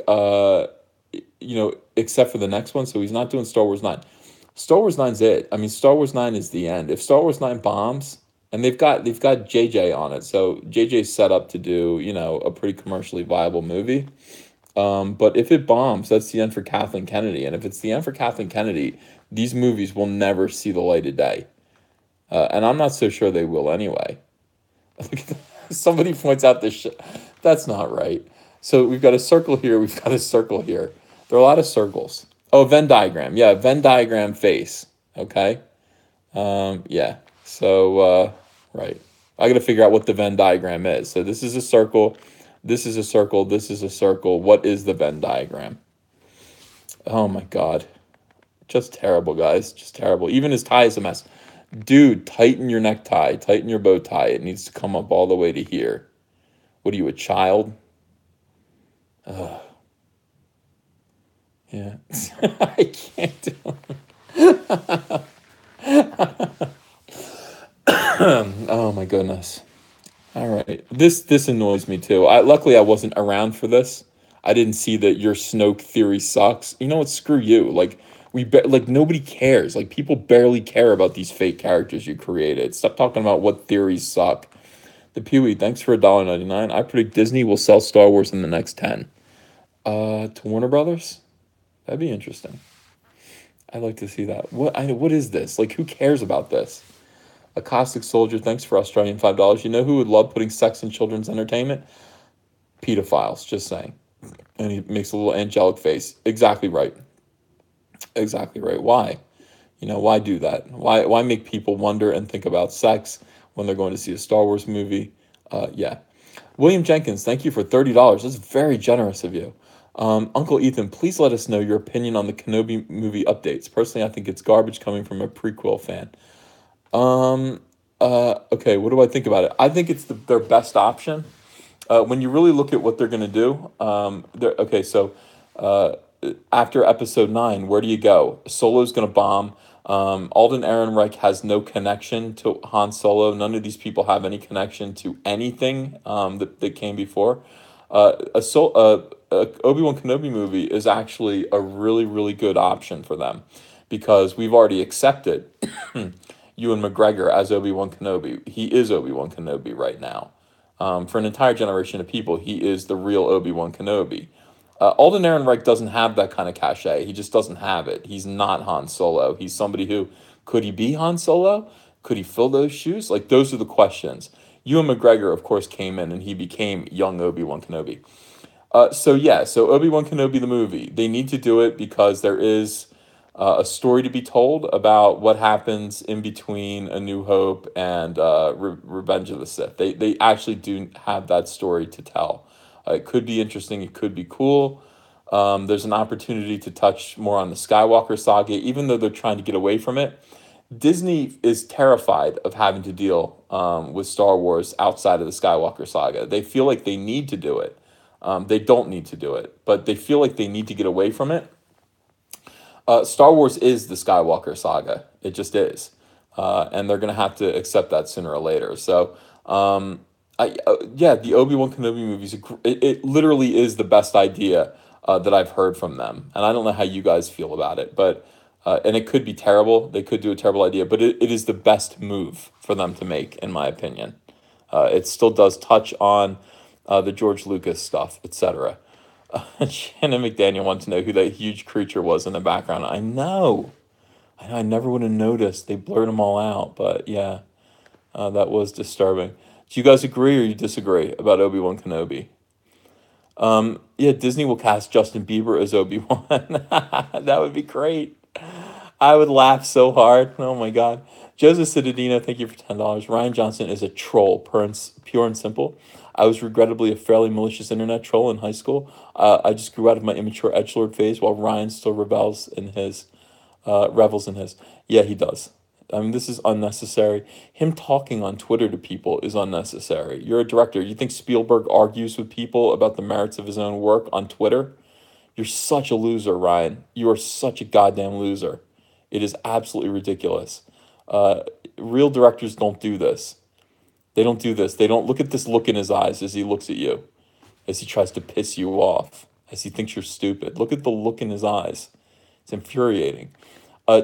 except for the next one. So he's not doing Star Wars 9. Star Wars 9's it. I mean, Star Wars 9 is the end. If Star Wars 9 bombs, and they've got JJ on it, so JJ's set up to do, a pretty commercially viable movie. But if it bombs, that's the end for Kathleen Kennedy. And if it's the end for Kathleen Kennedy, these movies will never see the light of day. And I'm not so sure they will anyway. Somebody points out this shit. That's not right. So we've got a circle here. We've got a circle here. There are a lot of circles. Oh, Venn diagram. Yeah, Venn diagram face. Okay. Yeah. So, right. I got to figure out what the Venn diagram is. So this is a circle. This is a circle. This is a circle. What is the Venn diagram? Oh my God. Just terrible, guys. Just terrible. Even his tie is a mess. Dude, tighten your necktie. Tighten your bow tie. It needs to come up all the way to here. What are you, a child? Ugh. Yeah. I can't do it. Oh my goodness. All right. This annoys me too. Luckily I wasn't around for this. I didn't see that your Snoke theory sucks. You know what? Screw you. Like, Like nobody cares. Like people barely care about these fake characters you created. Stop talking about what theories suck. The Pee-wee, thanks for $1.99. I predict Disney will sell Star Wars in the next 10. To Warner Brothers? That'd be interesting. I'd like to see that. What is this? Like, who cares about this? A Caustic Soldier, thanks for Australian $5. You know who would love putting sex in children's entertainment? Pedophiles, just saying. And he makes a little angelic face. Exactly right. Exactly right. Why? Why do that? Why make people wonder and think about sex when they're going to see a Star Wars movie? Yeah. William Jenkins, thank you for $30. That's very generous of you. Uncle Ethan, please let us know your opinion on the Kenobi movie updates. Personally, I think it's garbage coming from a prequel fan. Okay, what do I think about it? I think it's their best option. When you really look at what they're going to do, okay, so after episode 9, where do you go? Solo's going to bomb. Alden Ehrenreich has no connection to Han Solo. None of these people have any connection to anything that came before. A Obi-Wan Kenobi movie is actually a really, really good option for them because we've already accepted Ewan McGregor as Obi-Wan Kenobi. He is Obi-Wan Kenobi right now. For an entire generation of people, he is the real Obi-Wan Kenobi. Alden Ehrenreich doesn't have that kind of cachet. He just doesn't have it. He's not Han Solo. He's somebody who, could he be Han Solo? Could he fill those shoes? Like, those are the questions. Ewan McGregor, of course, came in and he became young Obi-Wan Kenobi. So Obi-Wan Kenobi, the movie, they need to do it because there is a story to be told about what happens in between A New Hope and Revenge of the Sith. They actually do have that story to tell. It could be interesting. It could be cool. There's an opportunity to touch more on the Skywalker saga, even though they're trying to get away from it. Disney is terrified of having to deal with Star Wars outside of the Skywalker saga. They feel like they need to do it. They don't need to do it, but they feel like they need to get away from it. Star Wars is the Skywalker saga. It just is. And they're going to have to accept that sooner or later. So, the Obi-Wan Kenobi movies, it literally is the best idea that I've heard from them. And I don't know how you guys feel about it, but and it could be terrible. They could do a terrible idea, but it is the best move for them to make, in my opinion. It still does touch on the George Lucas stuff, etc. Shannon McDaniel wants to know who that huge creature was in the background. I know. I never would have noticed. They blurred them all out, but yeah, that was disturbing. Do you guys agree or you disagree about Obi-Wan Kenobi? Disney will cast Justin Bieber as Obi-Wan. That would be great. I would laugh so hard. Oh my God. Joseph Citadino, thank you for $10. Ryan Johnson is a troll, pure and simple. I was regrettably a fairly malicious internet troll in high school. I just grew out of my immature edgelord phase while Ryan still revels in his. Yeah, he does. I mean, this is unnecessary. Him talking on Twitter to people is unnecessary. You're a director. You think Spielberg argues with people about the merits of his own work on Twitter? You're such a loser, Ryan. You are such a goddamn loser. It is absolutely ridiculous. Real directors don't do this. They don't do this. They don't look at this look in his eyes as he looks at you, as he tries to piss you off, as he thinks you're stupid. Look at the look in his eyes. It's infuriating.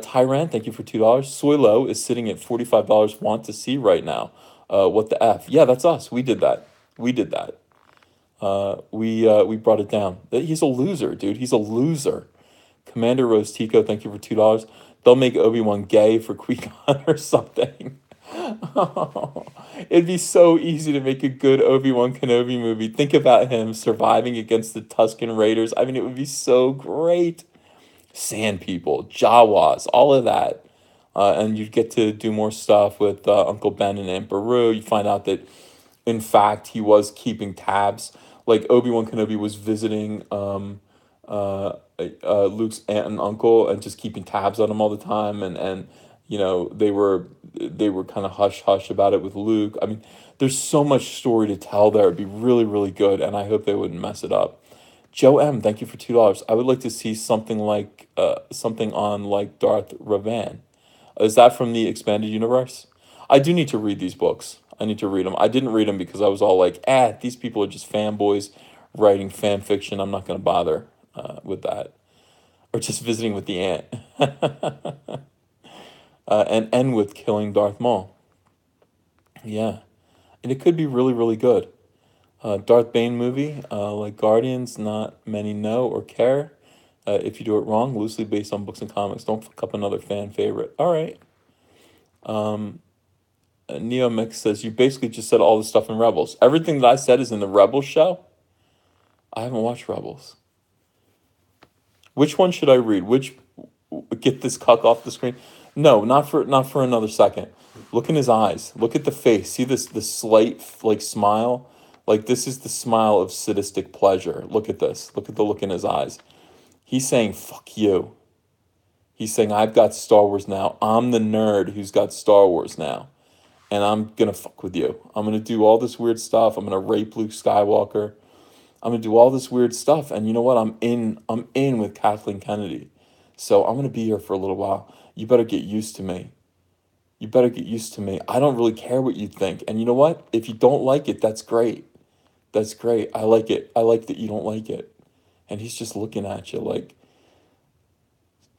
Tyrant, thank you for $2. Soylo is sitting at $45. Want to see right now. What the F? Yeah, that's us. We did that. We brought it down. He's a loser, dude. He's a loser. Commander Rose Tico, thank you for $2. They'll make Obi-Wan gay for Qui-Gon or something. It'd be so easy to make a good Obi-Wan Kenobi movie. Think about him surviving against the Tusken Raiders. I mean, it would be so great. Sand people, Jawas, all of that. And you'd get to do more stuff with Uncle Ben and Aunt Beru. You find out that, in fact, he was keeping tabs. Like, Obi-Wan Kenobi was visiting Luke's aunt and uncle and just keeping tabs on him all the time. And they were kind of hush-hush about it with Luke. I mean, there's so much story to tell there. It'd be really, really good, and I hope they wouldn't mess it up. Joe M, thank you for $2. I would like to see something on like Darth Vader. Is that from the expanded universe? I do need to read these books. I need to read them. I didn't read them because I was all like, these people are just fanboys writing fan fiction. I'm not going to bother with that. or just visiting with the aunt. And end with killing Darth Maul. Yeah, and it could be really, really good. Darth Bane movie, like Guardians, not many know or care. If you do it wrong, loosely based on books and comics. Don't fuck up another fan favorite. All right. Neo Mix says, you basically just said all the stuff in Rebels. Everything that I said is in the Rebels show. I haven't watched Rebels. Which one should I read? Which get this cuck off the screen? No, not for another second. Look in his eyes. Look at the face. See this slight like smile? Like this is the smile of sadistic pleasure. Look at this. Look at the look in his eyes. He's saying fuck you. He's saying I've got Star Wars now. I'm the nerd who's got Star Wars now. And I'm gonna fuck with you. I'm gonna do all this weird stuff. I'm gonna rape Luke Skywalker. I'm gonna do all this weird stuff. And you know what? I'm in with Kathleen Kennedy. So I'm gonna be here for a little while. You better get used to me. You better get used to me. I don't really care what you think. And you know what? If you don't like it, that's great. That's great. I like it. I like that you don't like it. And he's just looking at you like,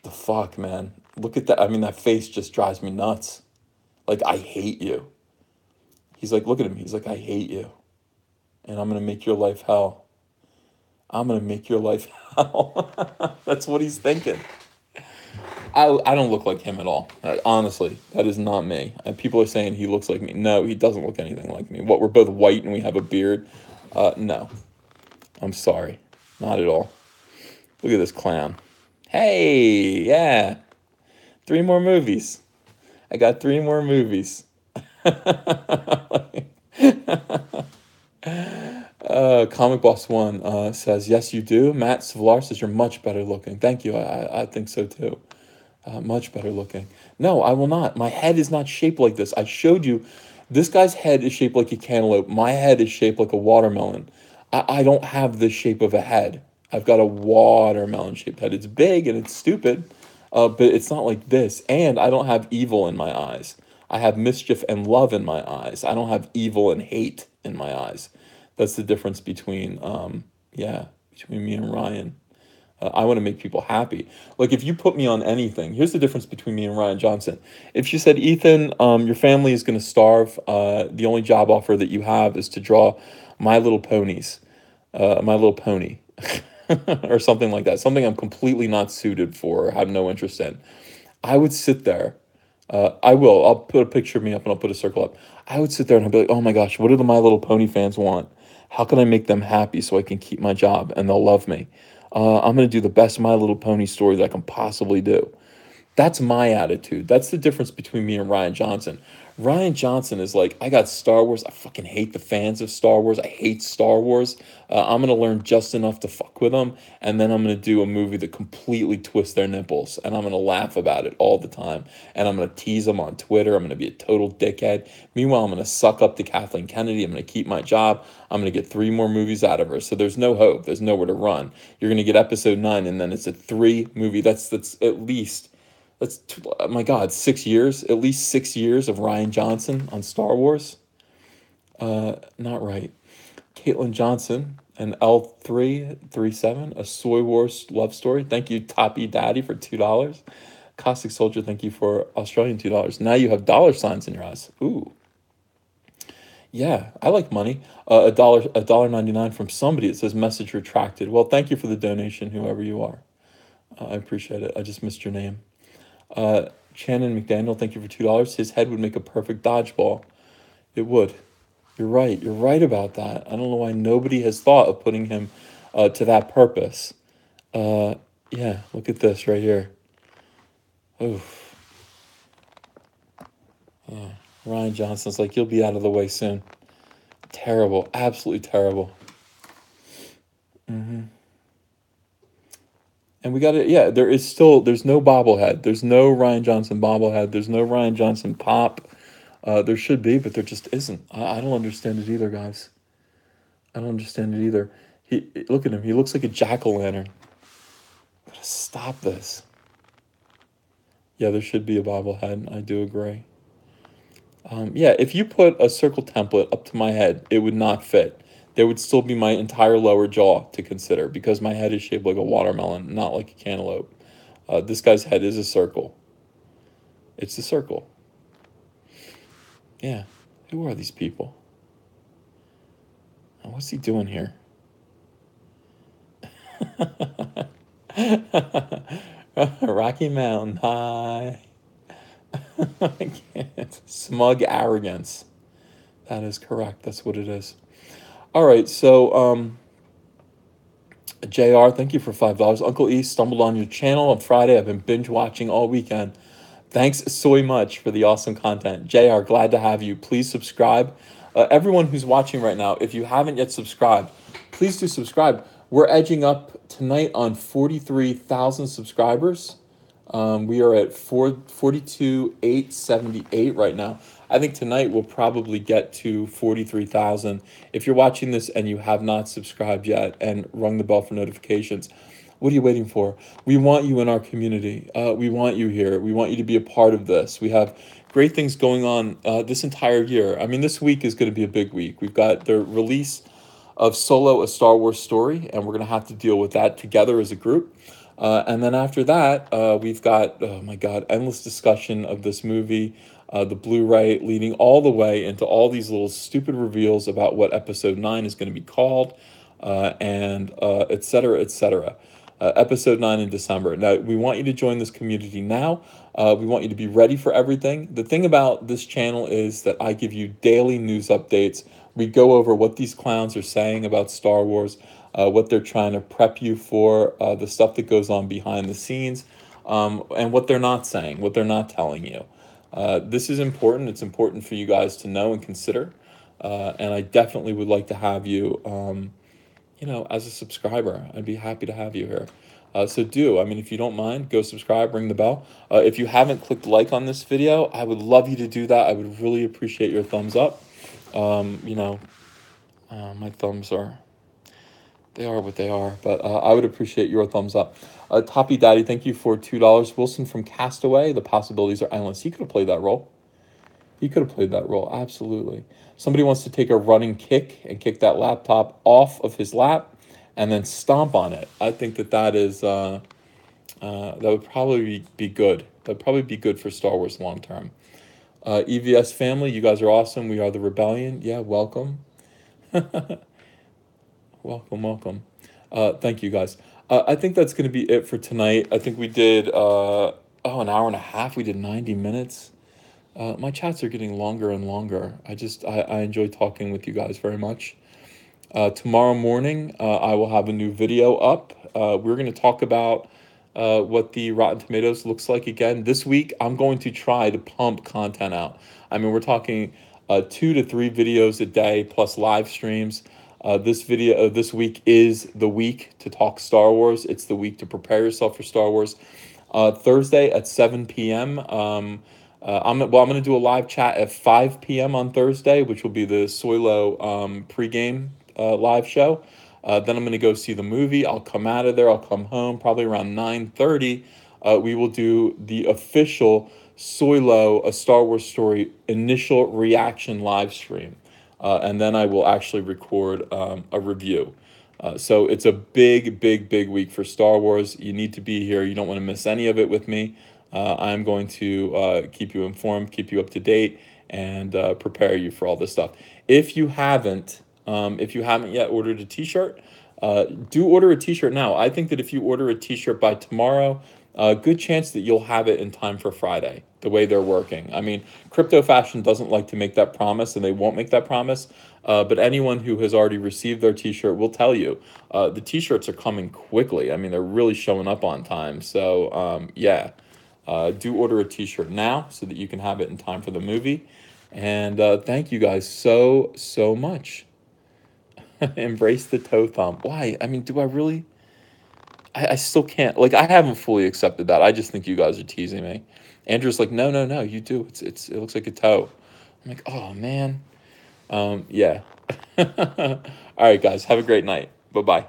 the fuck, man. Look at that. I mean, that face just drives me nuts. Like, I hate you. He's like, look at him. He's like, I hate you. And I'm going to make your life hell. I'm going to make your life hell. That's what he's thinking. I don't look like him at all. Honestly, that is not me. And people are saying he looks like me. No, he doesn't look anything like me. What, we're both white and we have a beard? No. I'm sorry. Not at all. Look at this clown. Hey, yeah. 3 more movies. I got 3 more movies. Comic Boss 1 says, yes, you do. Matt Savlar says, you're much better looking. Thank you. I think so too. Much better looking. No, I will not. My head is not shaped like this. I showed you. This guy's head is shaped like a cantaloupe. My head is shaped like a watermelon. I don't have the shape of a head. I've got a watermelon shaped head. It's big and it's stupid, but it's not like this. And I don't have evil in my eyes. I have mischief and love in my eyes. I don't have evil and hate in my eyes. That's the difference between, between me and Ryan. I want to make people happy. Like, if you put me on anything, here's the difference between me and Ryan Johnson. If you said, Ethan, your family is going to starve, the only job offer that you have is to draw My Little Ponies, My Little Pony, or something like that, something I'm completely not suited for or have no interest in, I would sit there. I'll put a picture of me up and I'll put a circle up. I would sit there and I'd be like, oh my gosh, what do the My Little Pony fans want? How can I make them happy so I can keep my job and they'll love me? I'm going to do the best My Little Pony story that I can possibly do. That's my attitude. That's the difference between me and Ryan Johnson. Ryan Johnson is like, I got Star Wars. I fucking hate the fans of Star Wars. I hate Star Wars. I'm going to learn just enough to fuck with them. And then I'm going to do a movie that completely twists their nipples. And I'm going to laugh about it all the time. And I'm going to tease them on Twitter. I'm going to be a total dickhead. Meanwhile, I'm going to suck up to Kathleen Kennedy. I'm going to keep my job. I'm going to get 3 more movies out of her. So there's no hope. There's nowhere to run. You're going to get episode 9. And then it's a 3 movie. That's at least... my God, 6 years, at least 6 years of Ryan Johnson on Star Wars. Not right. Caitlin Johnson and L337, a Soy Wars love story. Thank you, Toppy Daddy, for $2. Caustic Soldier, thank you for Australian $2. Now you have dollar signs in your eyes. Ooh. Yeah, I like money. $1.99 from somebody. It says message retracted. Well, thank you for the donation, whoever you are. I appreciate it. I just missed your name. Shannon McDaniel, thank you for $2. His head would make a perfect dodgeball. It would. You're right. You're right about that. I don't know why nobody has thought of putting him to that purpose. Yeah, look at this right here. Oof. Yeah. Ryan Johnson's like, you'll be out of the way soon. Terrible. Absolutely terrible. And we got it. Yeah, there's no bobblehead. There's no Ryan Johnson bobblehead. There's no Ryan Johnson pop. There should be, but there just isn't. I don't understand it either, guys. I don't understand it either. Look at him. He looks like a jack-o'-lantern. Gotta stop this. Yeah, there should be a bobblehead. I do agree. Yeah, if you put a circle template up to my head, it would not fit. There would still be my entire lower jaw to consider because my head is shaped like a watermelon, not like a cantaloupe. This guy's head is a circle. It's a circle. Yeah. Who are these people? What's he doing here? Rocky Mountain High. I can't. Smug arrogance. That is correct. That's what it is. All right. So, JR, thank you for $5. Uncle E stumbled on your channel on Friday. I've been binge watching all weekend. Thanks so much for the awesome content. JR, glad to have you. Please subscribe. Everyone who's watching right now, if you haven't yet subscribed, please do subscribe. We're edging up tonight on 43,000 subscribers. We are at 42,878 right now. I think tonight we'll probably get to 43,000. If you're watching this and you have not subscribed yet and rung the bell for notifications, what are you waiting for? We want you in our community. We want you here. We want you to be a part of this. We have great things going on this entire year. I mean, this week is going to be a big week. We've got the release of Solo, A Star Wars Story, and we're going to have to deal with that together as a group. And then after that, we've got, oh my God, endless discussion of this movie, the Blu-ray, leading all the way into all these little stupid reveals about what Episode 9 is going to be called, and et cetera, et cetera. Episode 9 in December. Now, we want you to join this community now. We want you to be ready for everything. The thing about this channel is that I give you daily news updates. We go over what these clowns are saying about Star Wars, what they're trying to prep you for, the stuff that goes on behind the scenes, and what they're not saying, what they're not telling you. This is important. It's important for you guys to know and consider. And I definitely would like to have you, as a subscriber. I'd be happy to have you here. So do, I mean, if you don't mind, go subscribe, ring the bell. If you haven't clicked like on this video, I would love you to do that. I would really appreciate your thumbs up. My thumbs they are what they are, but I would appreciate your thumbs up. Toppy Daddy, thank you for $2. Wilson from Castaway, the possibilities are endless. He could have played that role. He could have played that role, absolutely. Somebody wants to take a running kick and kick that laptop off of his lap and then stomp on it. I think that is, that would probably be good. That would probably be good for Star Wars long term. EVS family, you guys are awesome. We are the rebellion. Yeah, welcome. Welcome. Thank you, guys. I think that's going to be it for tonight. I think we did, an hour and a half. We did 90 minutes. My chats are getting longer and longer. I enjoy talking with you guys very much. Tomorrow morning, I will have a new video up. We're going to talk about what the Rotten Tomatoes looks like again. This week, I'm going to try to pump content out. I mean, we're talking 2 to 3 videos a day plus live streams. This week is the week to talk Star Wars. It's the week to prepare yourself for Star Wars. Thursday at 7 p.m. I'm going to do a live chat at 5 p.m. on Thursday, which will be the Soilo pregame live show. Then I'm going to go see the movie. I'll come out of there. I'll come home probably around 9:30. We will do the official Soilo, A Star Wars Story initial reaction live stream. And then I will actually record a review. So it's a big week for Star Wars. You need to be here. You don't want to miss any of it with me. I'm going to keep you informed, keep you up to date, and prepare you for all this stuff. If you haven't yet ordered a t-shirt, do order a t-shirt now. I think that if you order a t-shirt by tomorrow, good chance that you'll have it in time for Friday, the way they're working. I mean, Crypto Fashion doesn't like to make that promise, and they won't make that promise. But anyone who has already received their t-shirt will tell you the t-shirts are coming quickly. I mean, they're really showing up on time. So, do order a t-shirt now so that you can have it in time for the movie. And thank you guys so much. Embrace the toe thumb. Why? I mean, do I really? I still can't. Like, I haven't fully accepted that. I just think you guys are teasing me. Andrew's like, no, you do. It looks like a toe. I'm like, oh man. Yeah. All right, guys. Have a great night. Bye-bye.